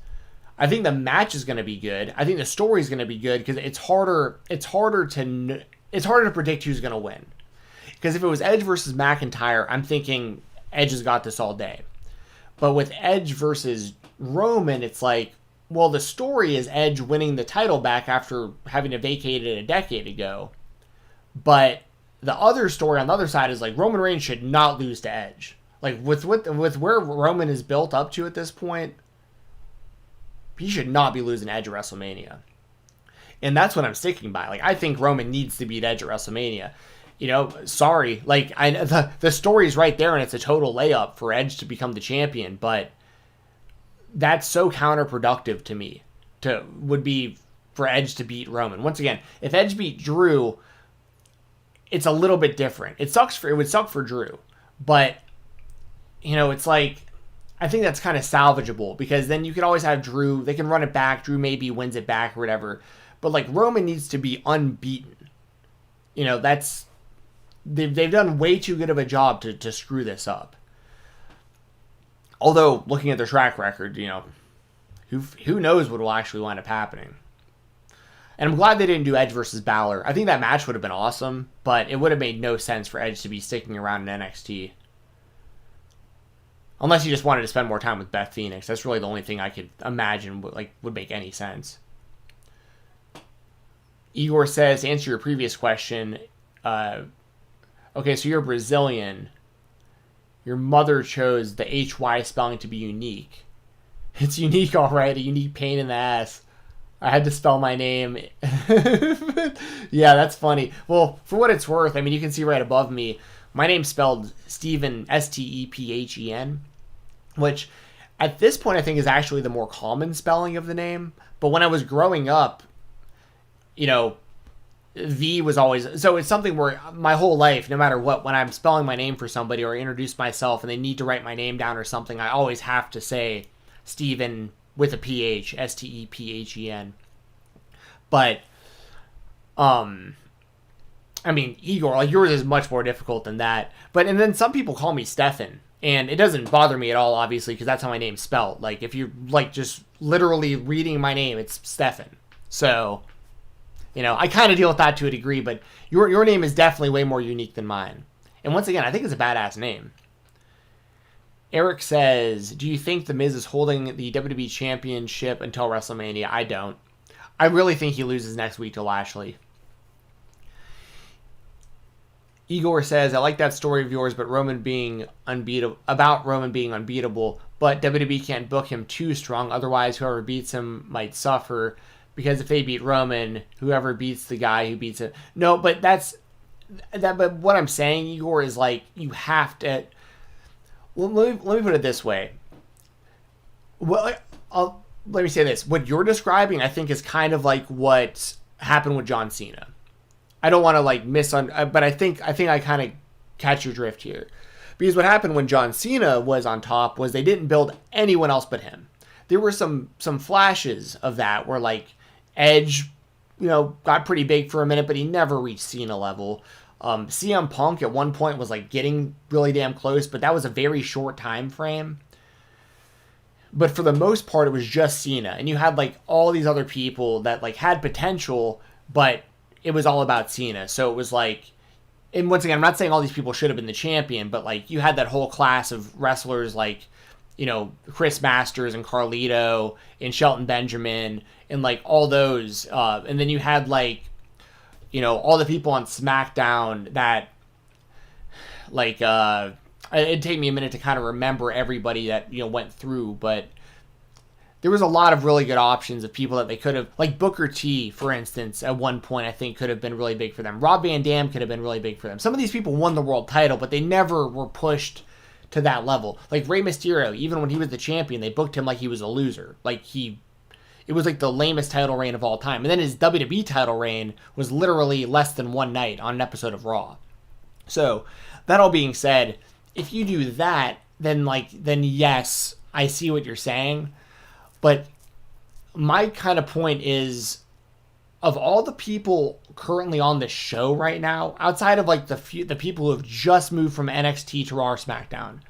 Speaker 3: I think the match is going to be good. I think the story is going to be good, because it's harder to predict who's going to win. Because if it was Edge versus McIntyre, I'm thinking Edge has got this all day. But with Edge versus Roman, it's like, well, the story is Edge winning the title back after having to vacate it a decade ago. But the other story on the other side is like Roman Reigns should not lose to Edge. Like with where Roman is built up to at this point, he should not be losing Edge at WrestleMania. And that's what I'm sticking by. Like, I think Roman needs to beat Edge at WrestleMania. Sorry. Like, the story's right there, and it's a total layup for Edge to become the champion, but that's so counterproductive to me. Would be for Edge to beat Roman. Once again, if Edge beat Drew, it's a little bit different. It would suck for Drew, but it's like, I think that's kind of salvageable, because then you could always have Drew. They can run it back. Drew maybe wins it back or whatever. But like, Roman needs to be unbeaten. That's they've done way too good of a job to screw this up. Although looking at their track record, who knows what will actually wind up happening. And I'm glad they didn't do Edge versus Balor. I think that match would have been awesome, but it would have made no sense for Edge to be sticking around in NXT. Unless you just wanted to spend more time with Beth Phoenix. That's really the only thing I could imagine would make any sense. Igor says, to answer your previous question, okay, so you're Brazilian. Your mother chose the HY spelling to be unique. It's unique, all right, a unique pain in the ass. I had to spell my name. Yeah, that's funny. Well, for what it's worth, you can see right above me, my name's spelled Stephen, Stephen, which at this point I think is actually the more common spelling of the name. But when I was growing up, V was always... So it's something where my whole life, no matter what, when I'm spelling my name for somebody or I introduce myself and they need to write my name down or something, I always have to say Stephen with a PH, Stephen. But, Igor, like, yours is much more difficult than that. And then some people call me Stefan, and it doesn't bother me at all, obviously, because that's how my name's spelled. Like, if you're, just literally reading my name, it's Stefan. So, I kind of deal with that to a degree, but your name is definitely way more unique than mine. And once again, I think it's a badass name. Eric says, do you think The Miz is holding the WWE Championship until WrestleMania? I don't. I really think he loses next week to Lashley. Igor says, I like that story of yours, but Roman being unbeatable, but WWE can't book him too strong, otherwise whoever beats him might suffer, because if they beat Roman, whoever beats the guy who beats him. No, but but what I'm saying, Igor, is like, you have to... Well, let me put it this way. Well, let me say this. What you're describing, I think, is kind of like what happened with John Cena. I don't want to but I think I kind of catch your drift here. Because what happened when John Cena was on top was they didn't build anyone else but him. There were some flashes of that where Edge, got pretty big for a minute, but he never reached Cena level. CM Punk at one point was getting really damn close, but that was a very short time frame. But for the most part, it was just Cena, and you had all these other people that had potential, but it was all about Cena. So it was and once again, I'm not saying all these people should have been the champion, but you had that whole class of wrestlers Chris Masters and Carlito and Shelton Benjamin and all those, and then you had all the people on SmackDown that it'd take me a minute to kind of remember everybody that went through, but there was a lot of really good options of people that they could have, like Booker T, for instance, at one point I think could have been really big for them. Rob Van Dam could have been really big for them. Some of these people won the world title, but they never were pushed to that level. Like Rey Mysterio, even when he was the champion, they booked him like he was a loser. It was like the lamest title reign of all time. And then his WWE title reign was literally less than one night on an episode of Raw. So, that all being said, if you do that, then yes, I see what you're saying. But my kind of point is, of all the people currently on the show right now, outside of like the people who have just moved from NXT to Raw or SmackDown,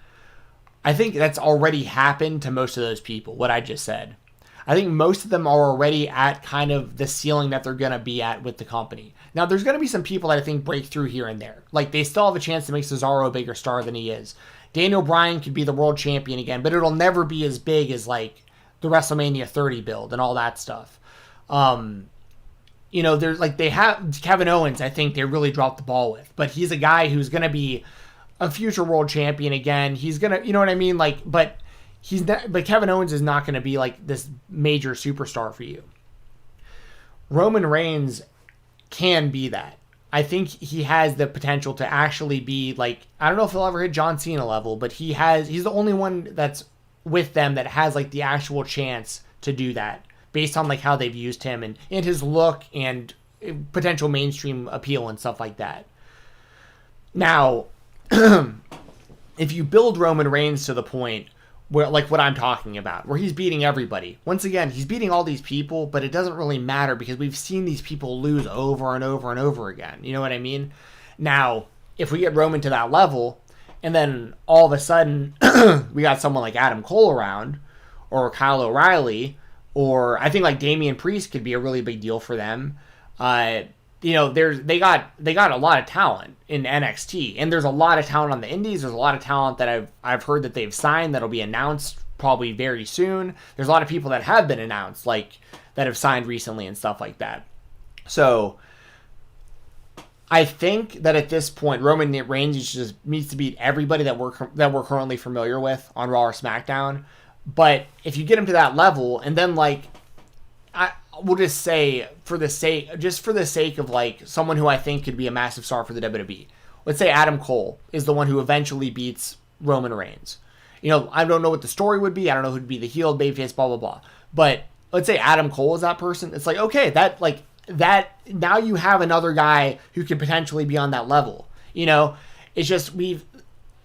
Speaker 3: I think that's already happened to most of those people, what I just said. I think most of them are already at kind of the ceiling that they're going to be at with the company. Now, there's going to be some people that I think break through here and there. Like, they still have a chance to make Cesaro a bigger star than he is. Daniel Bryan could be the world champion again, but it'll never be as big as, like, the WrestleMania 30 build and all that stuff. There's like they have Kevin Owens, I think they really dropped the ball with, but he's a guy who's going to be a future world champion again. He's going to, you know what I mean? Like, but Kevin Owens is not going to be like this major superstar for you. Roman Reigns can be that. I think he has the potential to actually be like, I don't know if he'll ever hit John Cena level, but he's the only one that's with them that has like the actual chance to do that based on like how they've used him and his look and potential mainstream appeal and stuff like that. Now, if you build Roman Reigns to the point where, like what I'm talking about, where he's beating everybody, once again, he's beating all these people, but it doesn't really matter because we've seen these people lose over and over and over again. You know what I mean? Now, if we get Roman to that level, and then all of a sudden, we got someone like Adam Cole around, or Kyle O'Reilly, or I think like Damian Priest could be a really big deal for them. They got a lot of talent in NXT, and there's a lot of talent on the Indies. There's a lot of talent that I've heard that they've signed that'll be announced probably very soon. There's a lot of people that have been announced, like that have signed recently and stuff like that. So I think that at this point, Roman Reigns just needs to beat everybody that we're currently familiar with on Raw or SmackDown. But if you get him to that level, and then like, we'll just say for the sake of like someone who I think could be a massive star for the WWE, let's say Adam Cole is the one who eventually beats Roman Reigns. I don't know what the story would be. I don't know who'd be the heel, babyface, blah blah blah. But let's say Adam Cole is that person. It's like, okay, that now you have another guy who could potentially be on that level. It's just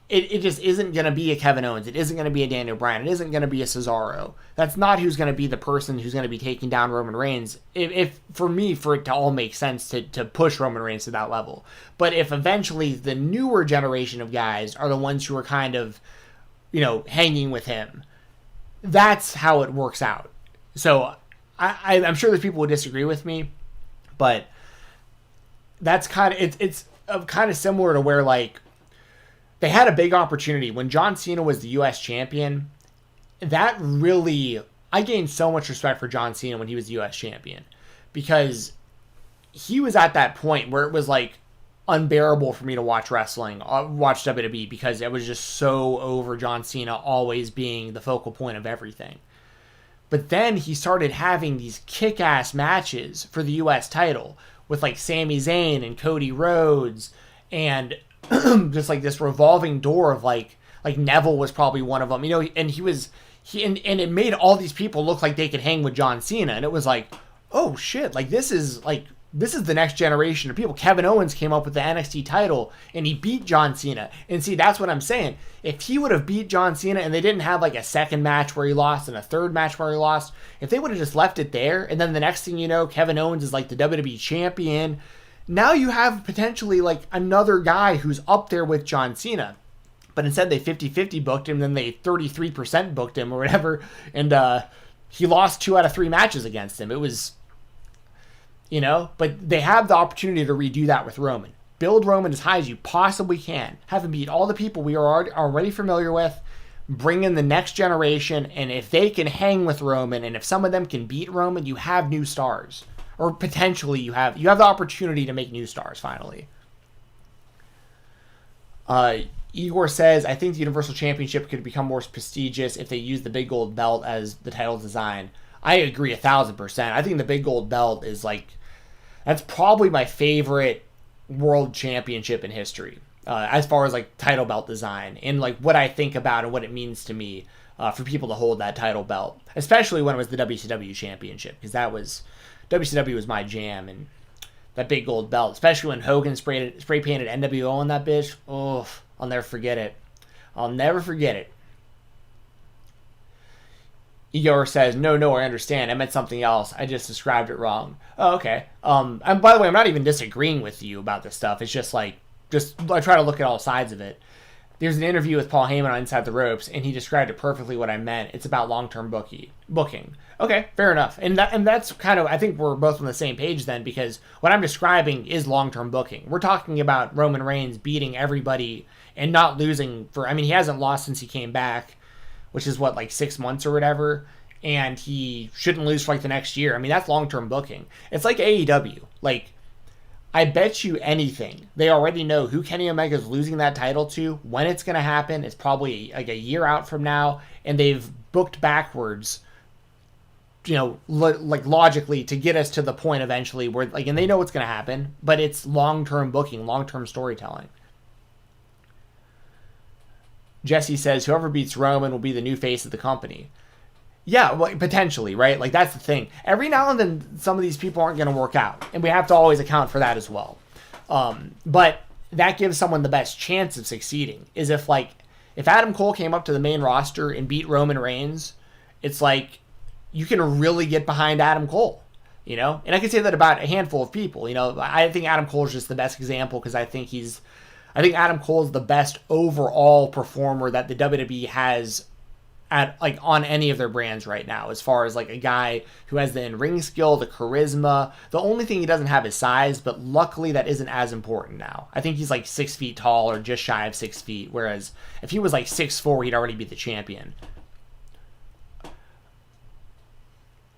Speaker 3: it just isn't going to be a Kevin Owens. It isn't going to be a Daniel Bryan. It isn't going to be a Cesaro. That's not who's going to be the person who's going to be taking down Roman Reigns. If for it to all make sense to push Roman Reigns to that level. But if eventually the newer generation of guys are the ones who are kind of, hanging with him, that's how it works out. So I'm sure there's people who disagree with me, but that's kind of it's kind of similar to where like they had a big opportunity when John Cena was the U.S. champion. That really, I gained so much respect for John Cena when he was the U.S. champion, because he was at that point where it was like unbearable for me to watch wrestling, watch WWE, because it was just so over John Cena always being the focal point of everything. But then he started having these kick-ass matches for the U.S. title with like Sami Zayn and Cody Rhodes, and just like this revolving door of like Neville was probably one of them, and and it made all these people look like they could hang with John Cena, and it was like, oh shit, this is the next generation of people. Kevin Owens came up with the NXT title and he beat John Cena. And see, that's what I'm saying. If he would have beat John Cena and they didn't have like a second match where he lost and a third match where he lost, if they would have just left it there, and then the next thing you know, Kevin Owens is like the WWE champion, now you have potentially like another guy who's up there with John Cena. But instead they 50-50 booked him, then they 33% booked him or whatever, and he lost 2 out of 3 matches against him. It was, but they have the opportunity to redo that with Roman. Build Roman as high as you possibly can. Have him beat all the people we are already familiar with. Bring in the next generation, and if they can hang with Roman, and if some of them can beat Roman, you have new stars. Or potentially you have the opportunity to make new stars finally. Igor says, I think the Universal Championship could become more prestigious if they use the big gold belt as the title design. I agree 1,000%. I think the big gold belt is that's probably my favorite world championship in history, as far as title belt design and what I think about and what it means to me for people to hold that title belt, especially when it was the WCW championship, because WCW was my jam, and that big gold belt, especially when Hogan spray painted NWO on that bitch. Oh, I'll never forget it. I'll never forget it. Igor says, no, I understand. I meant something else. I just described it wrong. Oh, okay. And by the way, I'm not even disagreeing with you about this stuff. It's just I try to look at all sides of it. There's an interview with Paul Heyman on Inside the Ropes, and he described it perfectly what I meant. It's about long-term booking. Okay, fair enough. And that's kind of, I think we're both on the same page then, because what I'm describing is long-term booking. We're talking about Roman Reigns beating everybody and not losing he hasn't lost since he came back, which is 6 months or whatever, and he shouldn't lose for the next year. That's long-term booking. It's like AEW. I bet you anything, they already know who Kenny Omega's losing that title to, when it's going to happen. It's probably a year out from now, and they've booked backwards, logically to get us to the point eventually where, and they know what's going to happen, but it's long-term booking, long-term storytelling. Jessi says, whoever beats Roman will be the new face of the company. Yeah, potentially, right? That's the thing. Every now and then, some of these people aren't going to work out, and we have to always account for that as well. But that gives someone the best chance of succeeding. Is if Adam Cole came up to the main roster and beat Roman Reigns, it's you can really get behind Adam Cole, And I can say that about a handful of people. I think Adam Cole is just the best example because I think Adam Cole is the best overall performer that the WWE has on any of their brands right now, as far as a guy who has the in-ring skill, the charisma. The only thing he doesn't have is size, but luckily that isn't as important now. I think he's 6 feet tall or just shy of 6 feet, whereas if he was 6'4", he'd already be the champion.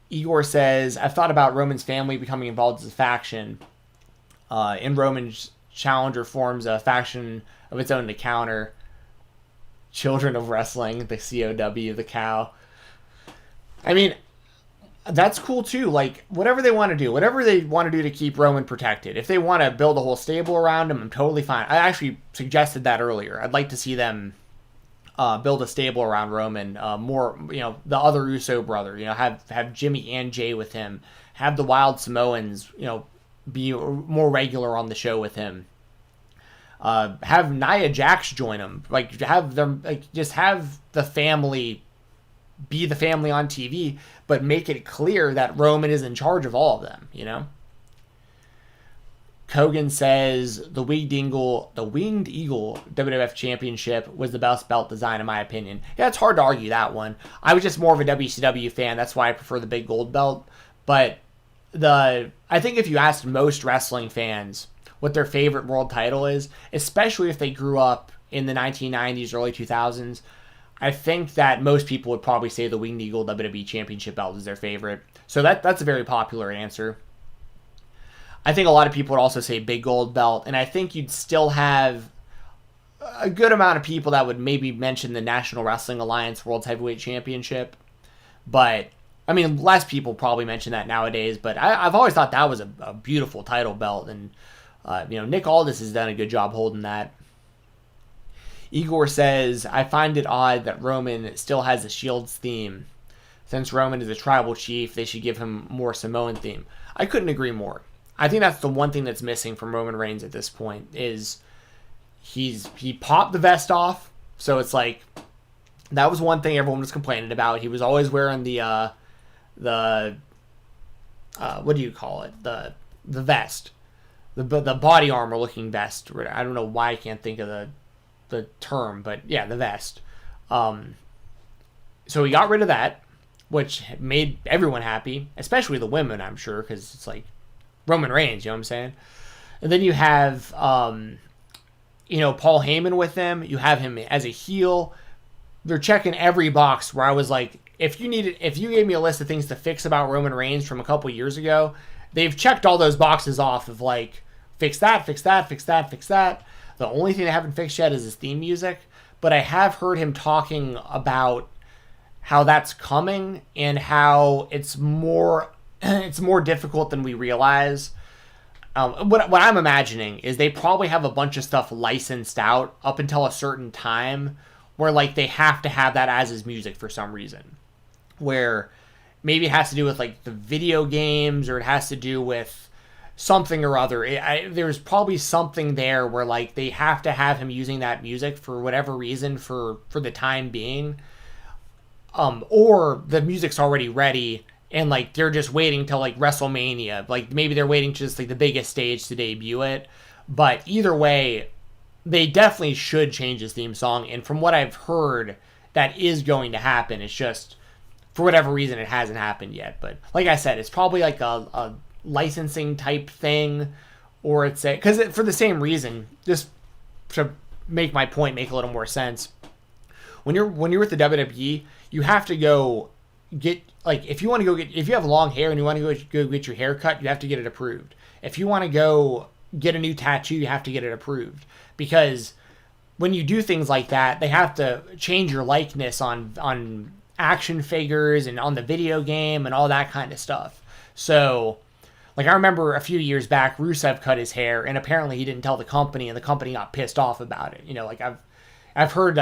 Speaker 3: Igor says, I've thought about Roman's family becoming involved as a faction. In Roman's challenger forms a faction of its own to counter. Children of Wrestling, the COW, the cow. That's cool too. Whatever they want to do to keep Roman protected. If they want to build a whole stable around him, I'm totally fine. I actually suggested that earlier. I'd like to see them build a stable around Roman. More, the other Uso brother. Have Jimmy and Jay with him. Have the Wild Samoans, be more regular on the show with him. Have Nia Jax join them. Have them, just have the family be the family on TV, but make it clear that Roman is in charge of all of them, Kogan says the Winged Eagle WWF Championship was the best belt design in my opinion. Yeah, it's hard to argue that one. I was just more of a WCW fan. That's why I prefer the big gold belt. But I think if you asked most wrestling fans what their favorite world title is, especially if they grew up in the 1990s, early 2000s, I think that most people would probably say the Winged Eagle WWE Championship belt is their favorite. So that's a very popular answer. I think a lot of people would also say big gold belt, and I think you'd still have a good amount of people that would maybe mention the National Wrestling Alliance World Heavyweight Championship. But, less people probably mention that nowadays, but I've always thought that was a beautiful title belt, and Nick Aldis has done a good job holding that. Igor says, I find it odd that Roman still has the Shields theme. Since Roman is a tribal chief, they should give him more Samoan theme. I couldn't agree more. I think that's the one thing that's missing from Roman Reigns at this point is he popped the vest off. So it's that was one thing everyone was complaining about. He was always wearing the what do you call it? The vest. The body armor looking vest. I don't know why I can't think of the term, but yeah, the vest. So he got rid of that, which made everyone happy, especially the women, I'm sure, because it's Roman Reigns, you know what I'm saying? And then you have, Paul Heyman with them. You have him as a heel. They're checking every box where I was if you gave me a list of things to fix about Roman Reigns from a couple years ago, they've checked all those boxes off of fix that, fix that, fix that, fix that. The only thing they haven't fixed yet is his theme music, but I have heard him talking about how that's coming and how it's more difficult than we realize. What I'm imagining is they probably have a bunch of stuff licensed out up until a certain time where like they have to have that as his music for some reason, where maybe it has to do with like the video games or it has to do with something or other. There's probably something there where like they have to have him using that music for whatever reason for the time being, or the music's already ready and like they're just waiting till like WrestleMania. Like maybe they're waiting to just like the biggest stage to debut it. But either way, they definitely should change his theme song. And from what I've heard, that is going to happen. It's just for whatever reason it hasn't happened yet. But like I said, it's probably like a licensing type thing, or it's because for the same reason, just to make my point make a little more sense. When you're with the WWE, you have to go get, like, if you have long hair and you want to go get your hair cut, you have to get it approved. If you want to go get a new tattoo, you have to get it approved, because when you do things like that, they have to change your likeness on action figures and on the video game and all that kind of stuff. So, like, I remember a few years back, Rusev cut his hair, and apparently he didn't tell the company, and the company got pissed off about it. You know, like, I've heard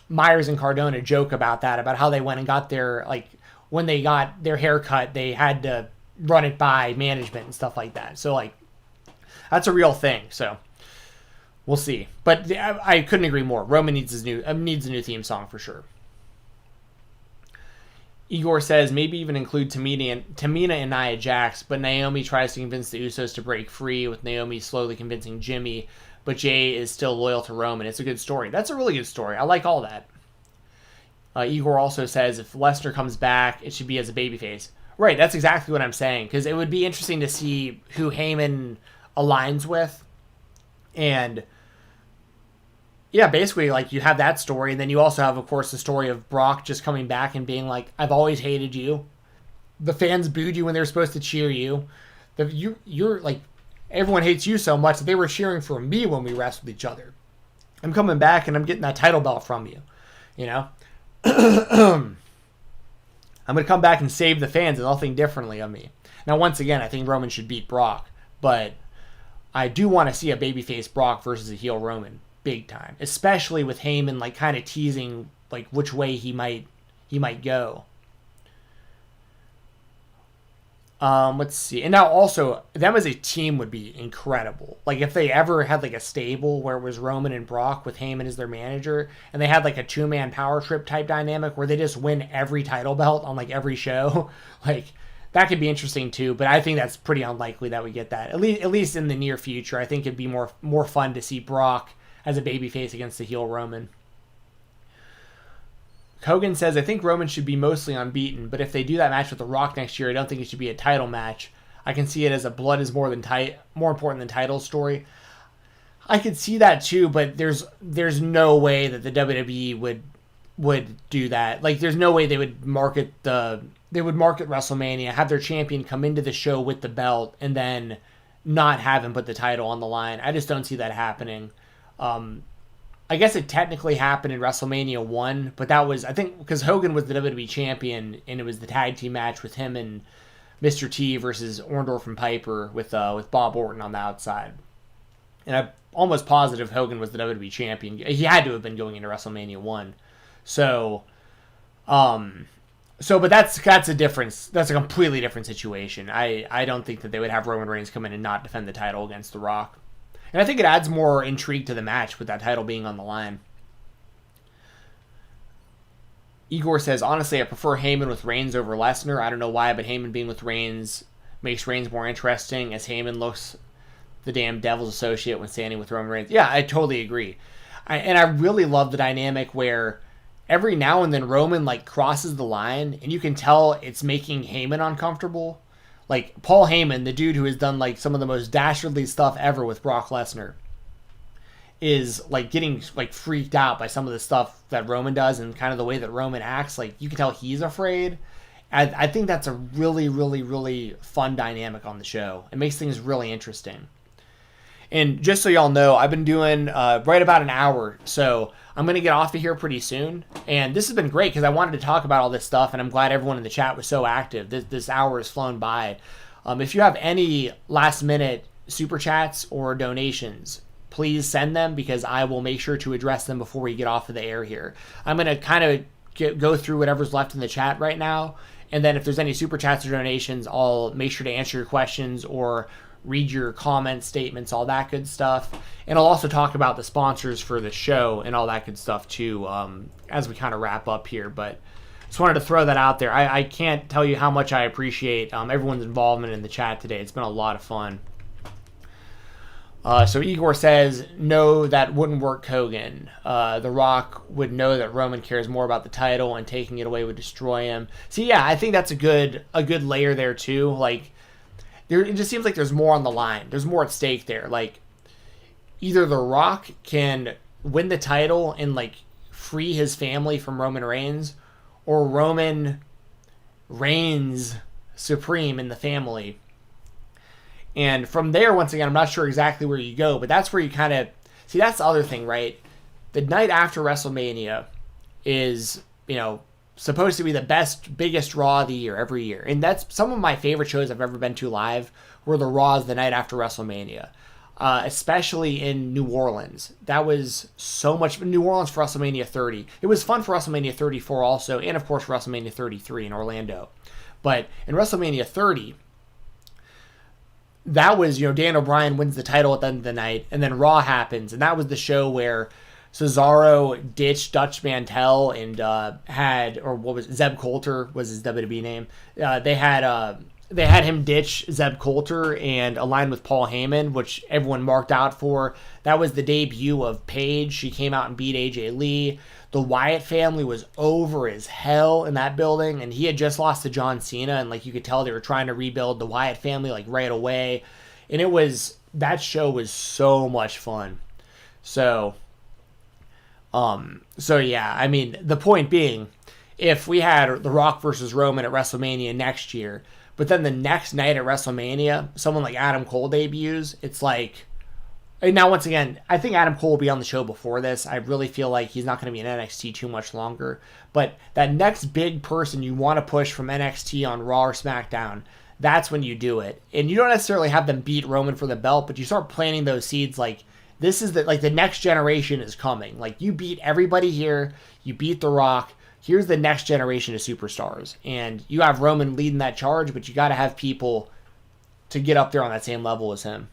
Speaker 3: Myers and Cardona joke about that, about how they went and got their, like, when they got their hair cut, they had to run it by management and stuff like that. So, like, that's a real thing. So, we'll see. But I couldn't agree more. Roman needs a new theme song for sure. Igor says maybe even include Tamina and Nia Jax, but Naomi tries to convince the Usos to break free, with Naomi slowly convincing Jimmy, but Jay is still loyal to Roman. It's a good story. That's a really good story. I like all that. Igor also says if Lesnar comes back, it should be as a babyface. Right, that's exactly what I'm saying, because it would be interesting to see who Heyman aligns with. And yeah, basically, like, you have that story, and then you also have, of course, the story of Brock just coming back and being like, I've always hated you. The fans booed you when they were supposed to cheer you. You're like, everyone hates you so much that they were cheering for me when we wrestled each other. I'm coming back and I'm getting that title belt from you. You know? I'm going to come back and save the fans, and they'll think differently of me. Now, once again, I think Roman should beat Brock, but I do want to see a babyface Brock versus a heel Roman, big time. Especially with Heyman, like, kind of teasing, like, which way he might go. Let's see. And now also, them as a team would be incredible. Like, if they ever had, like, a stable where it was Roman and Brock with Heyman as their manager, and they had, like, a two-man power trip type dynamic where they just win every title belt on, like, every show, like, that could be interesting too. But I think that's pretty unlikely that we get that. At least in the near future. I think it'd be more fun to see Brock as a babyface against the heel Roman. Hogan says, I think Roman should be mostly unbeaten, but if they do that match with The Rock next year, I don't think it should be a title match. I can see it as a blood is more important than title story. I could see that too, but there's no way that the WWE would do that. Like, there's no way they would market WrestleMania, have their champion come into the show with the belt, and then not have him put the title on the line. I just don't see that happening. I guess it technically happened in WrestleMania 1, but that was, I think, because Hogan was the WWE champion, and it was the tag team match with him and Mr. T versus Orndorff and Piper with Bob Orton on the outside. And I'm almost positive Hogan was the WWE champion. He had to have been going into WrestleMania 1. But that's a difference. That's a completely different situation. I don't think that they would have Roman Reigns come in and not defend the title against The Rock. And I think it adds more intrigue to the match with that title being on the line. Igor says, honestly, I prefer Heyman with Reigns over Lesnar. I don't know why, but Heyman being with Reigns makes Reigns more interesting, as Heyman looks the damn devil's associate when standing with Roman Reigns. Yeah, I totally agree. And I really love the dynamic where every now and then Roman, like, crosses the line, and you can tell it's making Heyman uncomfortable. Like, Paul Heyman, the dude who has done, like, some of the most dastardly stuff ever with Brock Lesnar, is, like, getting, like, freaked out by some of the stuff that Roman does and kind of the way that Roman acts. Like, you can tell he's afraid. I think that's a really, really, really fun dynamic on the show. It makes things really interesting. And just so y'all know, I've been doing right about an hour, so I'm going to get off of here pretty soon. And this has been great because I wanted to talk about all this stuff, and I'm glad everyone in the chat was so active. This hour has flown by. If you have any last-minute super chats or donations, please send them because I will make sure to address them before we get off of the air here. I'm going to kind of go through whatever's left in the chat right now, and then if there's any super chats or donations, I'll make sure to answer your questions or read your comments, statements, all that good stuff. And I'll also talk about the sponsors for the show and all that good stuff too, as we kind of wrap up here. But just wanted to throw that out there. I can't tell you how much I appreciate everyone's involvement in the chat today. It's been a lot of fun. So Igor says, no, that wouldn't work, Hogan. The Rock would know that Roman cares more about the title and taking it away would destroy him. See, yeah, I think that's a good layer there too. Like, it just seems like there's more on the line. There's more at stake there. Like, either The Rock can win the title and, like, free his family from Roman Reigns, or Roman reigns supreme in the family. And from there, once again, I'm not sure exactly where you go, but that's where you kind of... See, that's the other thing, right? The night after WrestleMania is, supposed to be the best, biggest Raw of the year every year. And that's some of my favorite shows I've ever been to live were the Raws the night after WrestleMania, especially in New Orleans. That was so much... New Orleans for WrestleMania 30. It was fun for WrestleMania 34 also, and of course WrestleMania 33 in Orlando. But in WrestleMania 30, that was, Daniel Bryan wins the title at the end of the night, and then Raw happens, and that was the show where Cesaro ditched Dutch Mantel and Zeb Coulter was his WWE name. They had him ditch Zeb Coulter and align with Paul Heyman, which everyone marked out for. That was the debut of Paige. She came out and beat AJ Lee. The Wyatt family was over as hell in that building, and he had just lost to John Cena, and like you could tell they were trying to rebuild the Wyatt family like right away. And that show was so much fun. So yeah, I mean, the point being, if we had The Rock versus Roman at WrestleMania next year, but then the next night at WrestleMania, someone like Adam Cole debuts, it's like... And now, once again, I think Adam Cole will be on the show before this. I really feel like he's not going to be in NXT too much longer. But that next big person you want to push from NXT on Raw or SmackDown, that's when you do it. And you don't necessarily have them beat Roman for the belt, but you start planting those seeds like... This is the next generation is coming. Like, you beat everybody here. You beat The Rock. Here's the next generation of superstars. And you have Roman leading that charge, but you got to have people to get up there on that same level as him.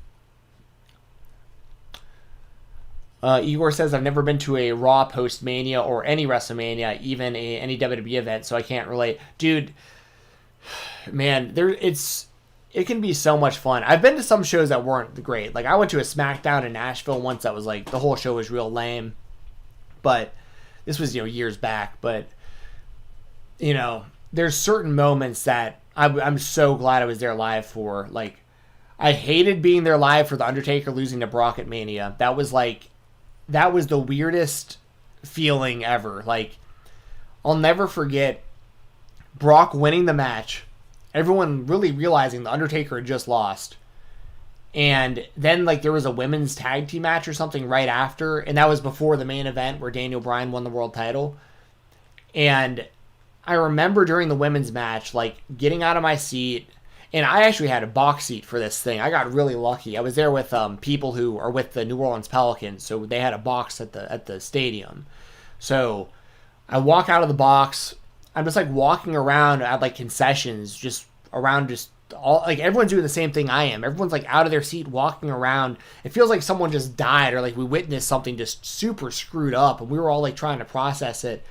Speaker 3: Igor says, I've never been to a Raw post-Mania or any WrestleMania, even any WWE event, so I can't relate. Dude, man, it can be so much fun. I've been to some shows that weren't great. Like, I went to a SmackDown in Nashville once that was like, the whole show was real lame. But this was, years back. But, there's certain moments that I'm so glad I was there live for. Like, I hated being there live for The Undertaker losing to Brock at Mania. That was the weirdest feeling ever. Like, I'll never forget Brock winning the match, everyone really realizing The Undertaker had just lost. And then, there was a women's tag team match or something right after, and that was before the main event where Daniel Bryan won the world title. And I remember during the women's match, getting out of my seat, and I actually had a box seat for this thing. I got really lucky. I was there with people who are with the New Orleans Pelicans, so they had a box at the stadium. So I walk out of the box. I'm just walking around at concessions, just around all everyone's doing the same thing I am. Everyone's out of their seat walking around. It feels like someone just died or we witnessed something just super screwed up, and we were all trying to process it.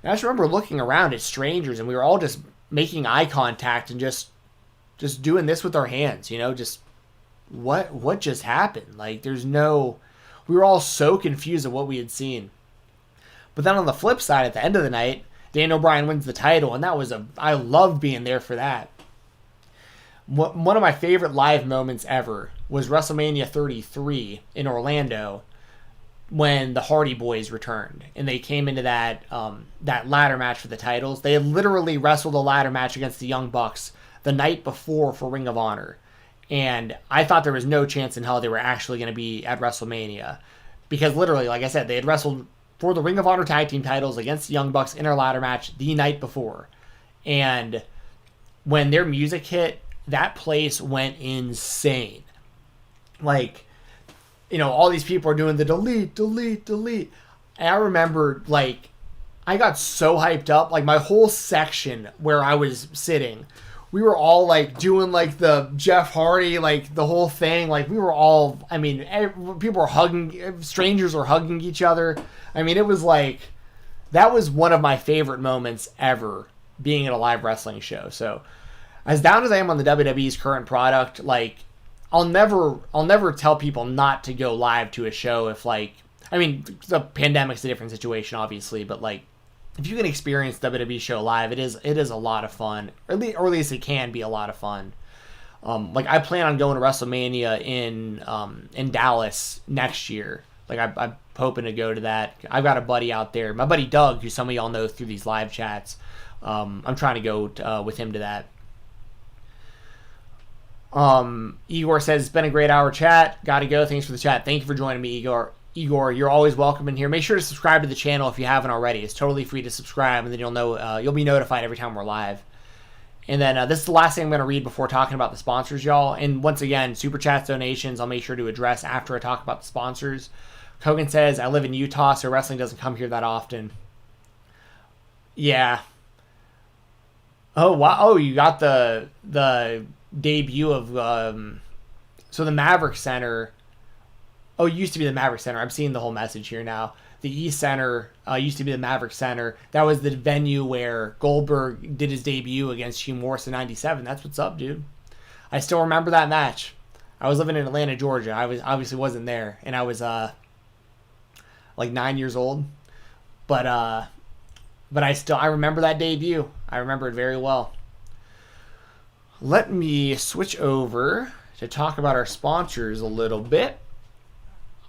Speaker 3: And I just remember looking around at strangers, and we were all just making eye contact and just doing this with our hands, just what just happened? We were all so confused at what we had seen. But then on the flip side, at the end of the night, Daniel Bryan wins the title, and I loved being there for that. One of my favorite live moments ever was WrestleMania 33 in Orlando when the Hardy Boys returned, and they came into that ladder match for the titles. They had literally wrestled a ladder match against the Young Bucks the night before for Ring of Honor. And I thought there was no chance in hell they were actually going to be at WrestleMania. Because literally, like I said, they had wrestled for the Ring of Honor tag team titles against the Young Bucks in a ladder match the night before. And when their music hit, that place went insane. Like, you know, all these people are doing the delete, delete, delete. And I remember, like, I got so hyped up. Like, my whole section where I was sitting, we were all, like, doing, like, the Jeff Hardy, like, the whole thing. Like, we were all, I mean, people were hugging, strangers were hugging each other. I mean, it was, like, that was one of my favorite moments ever, being at a live wrestling show. So, as down as I am on the WWE's current product, like, I'll never tell people not to go live to a show if, like, I mean, the pandemic's a different situation, obviously, but, like, if you can experience WWE show live, it is a lot of fun, or at least it can be a lot of fun. Like, I plan on going to WrestleMania in Dallas next year. Like, I'm hoping to go to that. I've got a buddy out there, my buddy Doug, who some of y'all know through these live chats. I'm trying to go with him to that. Igor says, it's been a great hour chat. Gotta go. Thanks for the chat. Thank you for joining me, Igor. Igor, you're always welcome in here. Make sure to subscribe to the channel if you haven't already. It's totally free to subscribe, and then you'll be notified every time we're live. And then this is the last thing I'm going to read before talking about the sponsors, y'all. And once again, super chats, donations, I'll make sure to address after I talk about the sponsors. Kogan says, I live in Utah, so wrestling doesn't come here that often. Yeah. Oh, wow. Oh, you got the debut of so the Maverick Center. Oh, it used to be the Maverick Center. I'm seeing the whole message here now. The East Center used to be the Maverick Center. That was the venue where Goldberg did his debut against Hugh Morris in '97. That's what's up, dude. I still remember that match. I was living in Atlanta, Georgia. I obviously wasn't there, and I was like 9 years old. But I remember that debut. I remember it very well. Let me switch over to talk about our sponsors a little bit.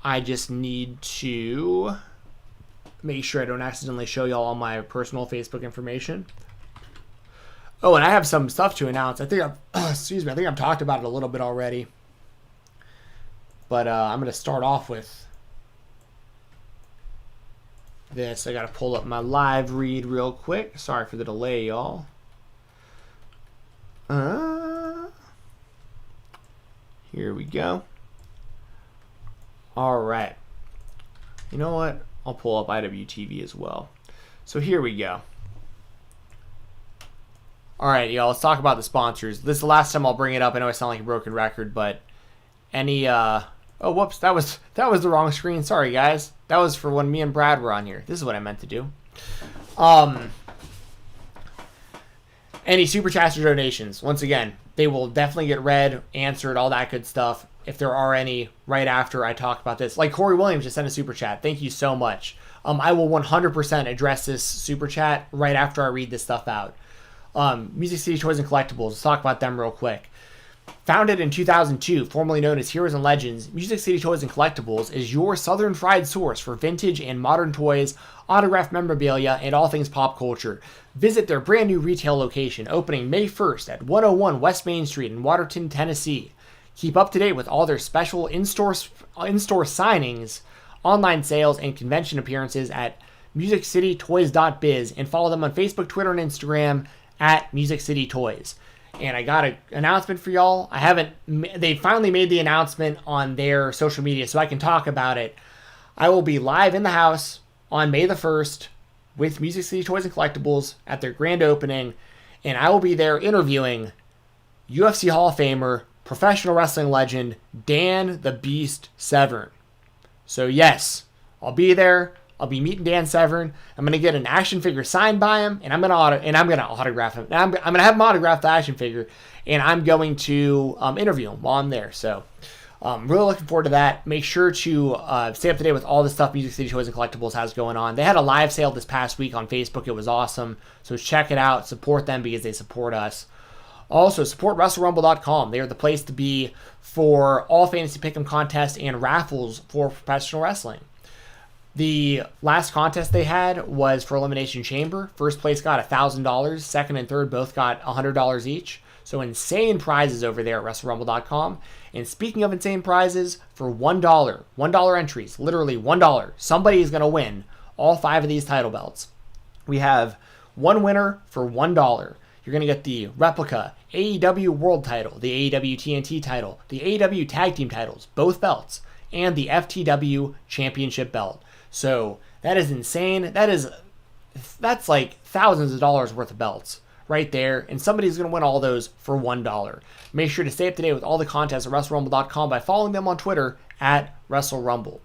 Speaker 3: I just need to make sure I don't accidentally show y'all all my personal Facebook information. Oh, and I have some stuff to announce. I think I've talked about it a little bit already. But I'm going to start off with this. I got to pull up my live read real quick. Sorry for the delay, y'all. Here we go. All right. You know what? I'll pull up IWTV as well. So here we go. All right, y'all. Let's talk about the sponsors. This is the last time I'll bring it up. I know I sound like a broken record, but any oh, whoops, that was the wrong screen. Sorry, guys. That was for when me and Brad were on here. This is what I meant to do. Any super chats or donations, once again, they will definitely get read, answered, all that good stuff. If there are any right after I talk about this. Like Corey Williams just sent a super chat. Thank you so much. I will 100% address this super chat right after I read this stuff out. Music City Toys and Collectibles. Let's talk about them real quick. Founded in 2002, formerly known as Heroes and Legends, Music City Toys and Collectibles is your southern fried source for vintage and modern toys, autographed memorabilia, and all things pop culture. Visit their brand new retail location, opening May 1st at 101 West Main Street in Waterton, Tennessee. Keep up to date with all their special in-store signings, online sales, and convention appearances at musiccitytoys.biz, and follow them on Facebook, Twitter, and Instagram at Music City Toys. And I got an announcement for y'all. They finally made the announcement on their social media, so I can talk about it. I will be live in the house on May the 1st with Music City Toys and Collectibles at their grand opening, and I will be there interviewing UFC Hall of Famer, professional wrestling legend, Dan the Beast Severn. So yes, I'll be there. I'll be meeting Dan Severn. I'm gonna get an action figure signed by him, and I'm gonna autograph him. And I'm gonna have him autograph the action figure, and I'm going to interview him while I'm there. So, really looking forward to that. Make sure to stay up to date with all the stuff Music City Toys and Collectibles has going on. They had a live sale this past week on Facebook. It was awesome. So check it out. Support them because they support us. Also, support WrestleRumble.com. They are the place to be for all fantasy pick'em contests and raffles for professional wrestling. The last contest they had was for Elimination Chamber. First place got $1,000. Second and third both got $100 each. So insane prizes over there at WrestleRumble.com. And speaking of insane prizes, for $1 entries, literally $1, somebody is going to win all 5 of these title belts. We have one winner for $1. You're going to get the replica AEW World title, the AEW TNT title, the AEW Tag Team titles, both belts, and the FTW Championship belt. So that is insane. That's like thousands of dollars worth of belts right there, and somebody's going to win all those for $1. Make sure to stay up to date with all the contests at WrestleRumble.com by following them on Twitter at WrestleRumble.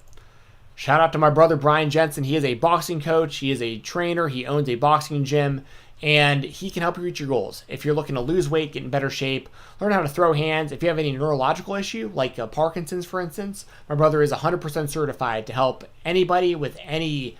Speaker 3: Shout out to my brother Brian Jensen. He is a boxing coach. He is a trainer. He owns a boxing gym, and he can help you reach your goals. If you're looking to lose weight, get in better shape, learn how to throw hands. If you have any neurological issue, like Parkinson's, for instance, my brother is 100% certified to help anybody with any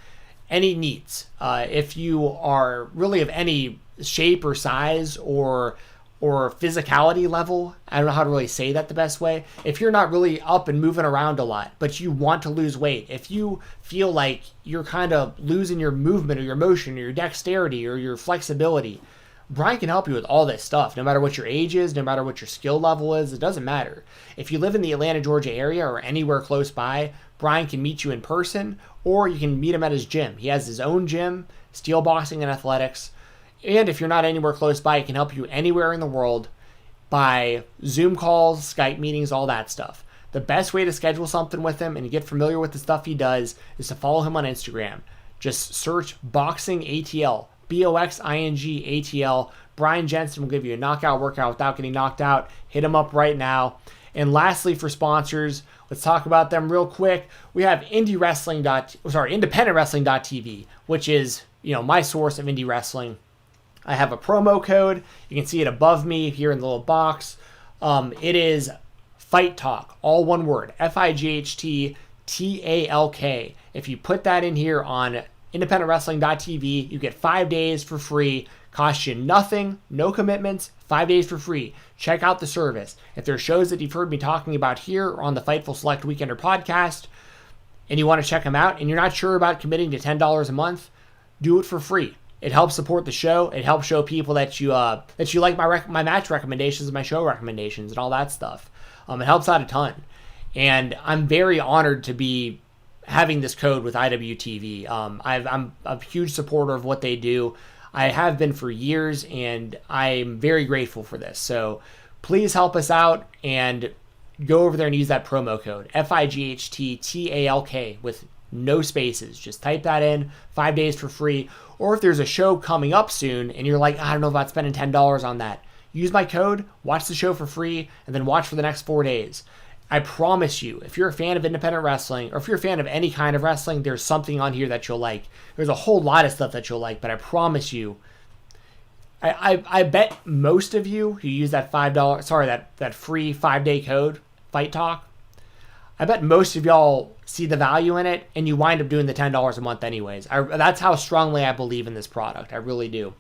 Speaker 3: needs. If you are really of any shape or size or physicality level, I don't know how to really say that the best way. If you're not really up and moving around a lot, but you want to lose weight, if you feel like you're kind of losing your movement or your motion or your dexterity or your flexibility, Brian can help you with all this stuff, no matter what your age is, no matter what your skill level is. It doesn't matter. If you live in the Atlanta, Georgia area or anywhere close by, Brian can meet you in person, or you can meet him at his gym. He has his own gym, steel boxing and athletics. And if you're not anywhere close by, he can help you anywhere in the world by Zoom calls, Skype meetings, all that stuff. The best way to schedule something with him and get familiar with the stuff he does is to follow him on Instagram. Just search Boxing ATL, Boxing ATL. Brian Jensen will give you a knockout workout without getting knocked out. Hit him up right now. And lastly, for sponsors, let's talk about them real quick. We have IndependentWrestling.tv, which is, my source of indie wrestling. I have a promo code. You can see it above me here in the little box. It is Fight Talk, all one word, FIGHTTALK. If you put that in here on IndependentWrestling.tv, you get 5 days for free. Costs you nothing, no commitments, 5 days for free. Check out the service. If there are shows that you've heard me talking about here or on the Fightful Select Weekender podcast, and you want to check them out, and you're not sure about committing to $10 a month, do it for free. It helps support the show. It helps show people that you like my match recommendations, my show recommendations, and all that stuff. It helps out a ton. And I'm very honored to be having this code with IWTV. I'm a huge supporter of what they do. I have been for years, and I'm very grateful for this. So please help us out and go over there and use that promo code, FIGHTTALK, with no spaces. Just type that in, 5 days for free. Or if there's a show coming up soon and you're like, I don't know about spending $10 on that, use my code, watch the show for free, and then watch for the next 4 days. I promise you, if you're a fan of independent wrestling, or if you're a fan of any kind of wrestling, there's something on here that you'll like. There's a whole lot of stuff that you'll like, but I promise you, I bet most of you who use that that free 5-day code, Fight Talk, I bet most of y'all see the value in it, and you wind up doing the $10 a month anyways. That's how strongly I believe in this product. I really do.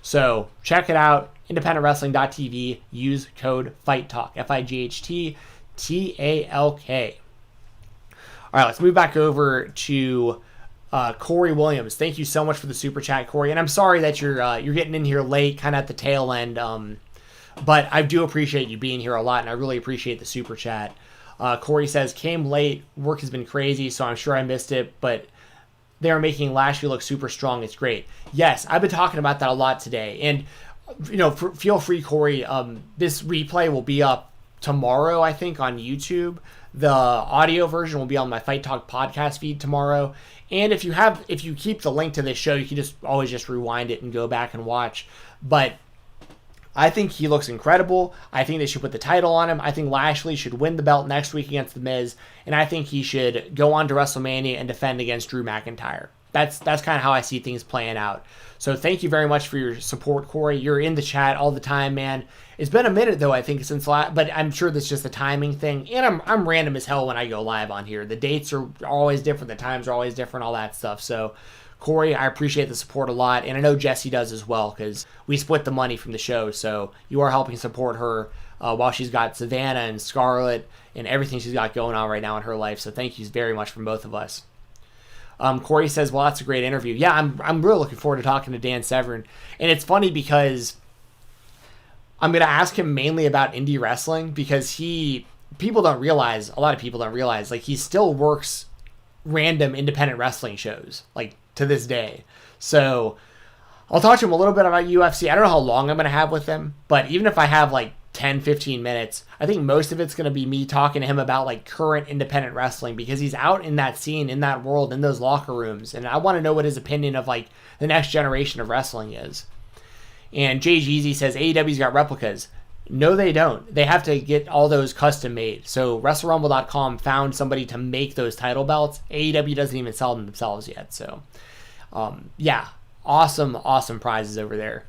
Speaker 3: So check it out, IndependentWrestling.tv. Use code FIGHTTALK, FIGHTTALK. All right, let's move back over to Corey Williams. Thank you so much for the super chat, Corey. And I'm sorry that you're getting in here late, kind of at the tail end. But I do appreciate you being here a lot, and I really appreciate the super chat. Corey says, came late, work has been crazy, so I'm sure I missed it, but they're making Lashley look super strong. It's great. Yes, I've been talking about that a lot today. And, feel free, Corey, this replay will be up tomorrow, I think, on YouTube. The audio version will be on my Fight Talk podcast feed tomorrow. And if you keep the link to this show, you can always just rewind it and go back and watch. But I think he looks incredible. I think they should put the title on him. I think Lashley should win the belt next week against The Miz. And I think he should go on to WrestleMania and defend against Drew McIntyre. That's kind of how I see things playing out. So thank you very much for your support, Corey. You're in the chat all the time, man. It's been a minute, though, I think, since but I'm sure that's just a timing thing. And I'm random as hell when I go live on here. The dates are always different. The times are always different, all that stuff. So Corey, I appreciate the support a lot, and I know Jessi does as well, because we split the money from the show, so you are helping support her while she's got Savannah and Scarlett and everything she's got going on right now in her life, so thank you very much from both of us. Corey says, well, that's a great interview. Yeah, I'm really looking forward to talking to Dan Severn, and it's funny because I'm going to ask him mainly about indie wrestling because a lot of people don't realize, like, he still works random independent wrestling shows, like, to this day. So I'll talk to him a little bit about UFC. I don't know how long I'm going to have with him, but even if I have like 10, 15 minutes, I think most of it's going to be me talking to him about like current independent wrestling because he's out in that scene, in that world, in those locker rooms. And I want to know what his opinion of like the next generation of wrestling is. And Jay Jeezy says AEW's got replicas. No, they don't. They have to get all those custom made. So WrestleRumble.com found somebody to make those title belts. AEW doesn't even sell them themselves yet. So, yeah, awesome prizes over there.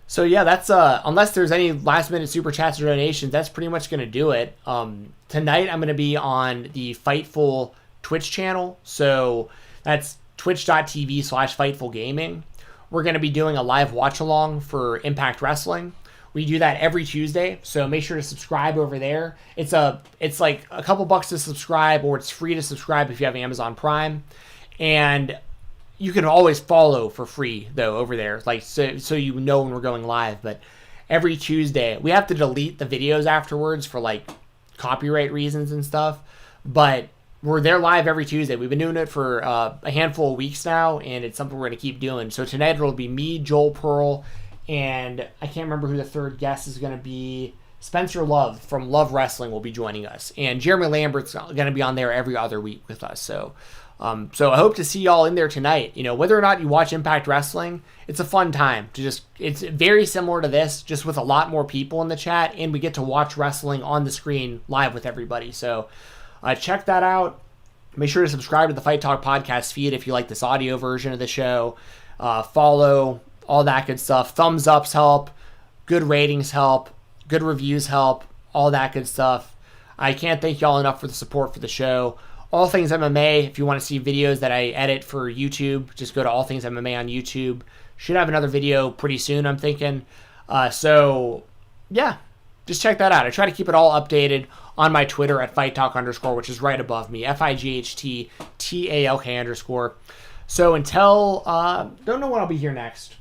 Speaker 3: So yeah, that's unless there's any last minute super chats or donations, that's pretty much going to do it. Tonight I'm going to be on the Fightful Twitch channel. So that's twitch.tv/FightfulGaming. We're going to be doing a live watch along for Impact Wrestling. We do that every Tuesday, so make sure to subscribe over there. It's like a couple bucks to subscribe, or it's free to subscribe if you have Amazon Prime. And you can always follow for free though over there, like so you know when we're going live. But every Tuesday, we have to delete the videos afterwards for like copyright reasons and stuff. But we're there live every Tuesday. We've been doing it for a handful of weeks now, and it's something we're going to keep doing. So tonight it'll be me, Joel Pearl, and I can't remember who the third guest is going to be. Spencer Love from Love Wrestling will be joining us. And Jeremy Lambert's going to be on there every other week with us. So I hope to see y'all in there tonight. You know, whether or not you watch Impact Wrestling, it's a fun time to it's very similar to this, just with a lot more people in the chat, and we get to watch wrestling on the screen live with everybody. So check that out. Make sure to subscribe to the Fight Talk podcast feed if you like this audio version of the show. Follow, all that good stuff. Thumbs ups help. Good ratings help. Good reviews help. All that good stuff. I can't thank y'all enough for the support for the show. All Things MMA, if you want to see videos that I edit for YouTube, just go to All Things MMA on YouTube. Should have another video pretty soon, I'm thinking. So, yeah, just check that out. I try to keep it all updated on my Twitter at @FightTalk_, which is right above me, FIGHTTALK_. So until, don't know when I'll be here next.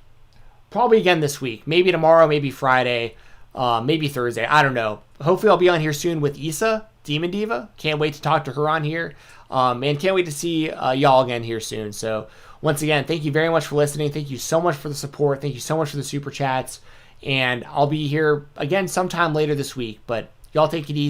Speaker 3: Probably again this week. Maybe tomorrow, maybe Friday, maybe Thursday. I don't know. Hopefully I'll be on here soon with Issa, Demon Diva. Can't wait to talk to her on here. And can't wait to see y'all again here soon. So once again, thank you very much for listening. Thank you so much for the support. Thank you so much for the super chats. And I'll be here again sometime later this week. But y'all take it easy.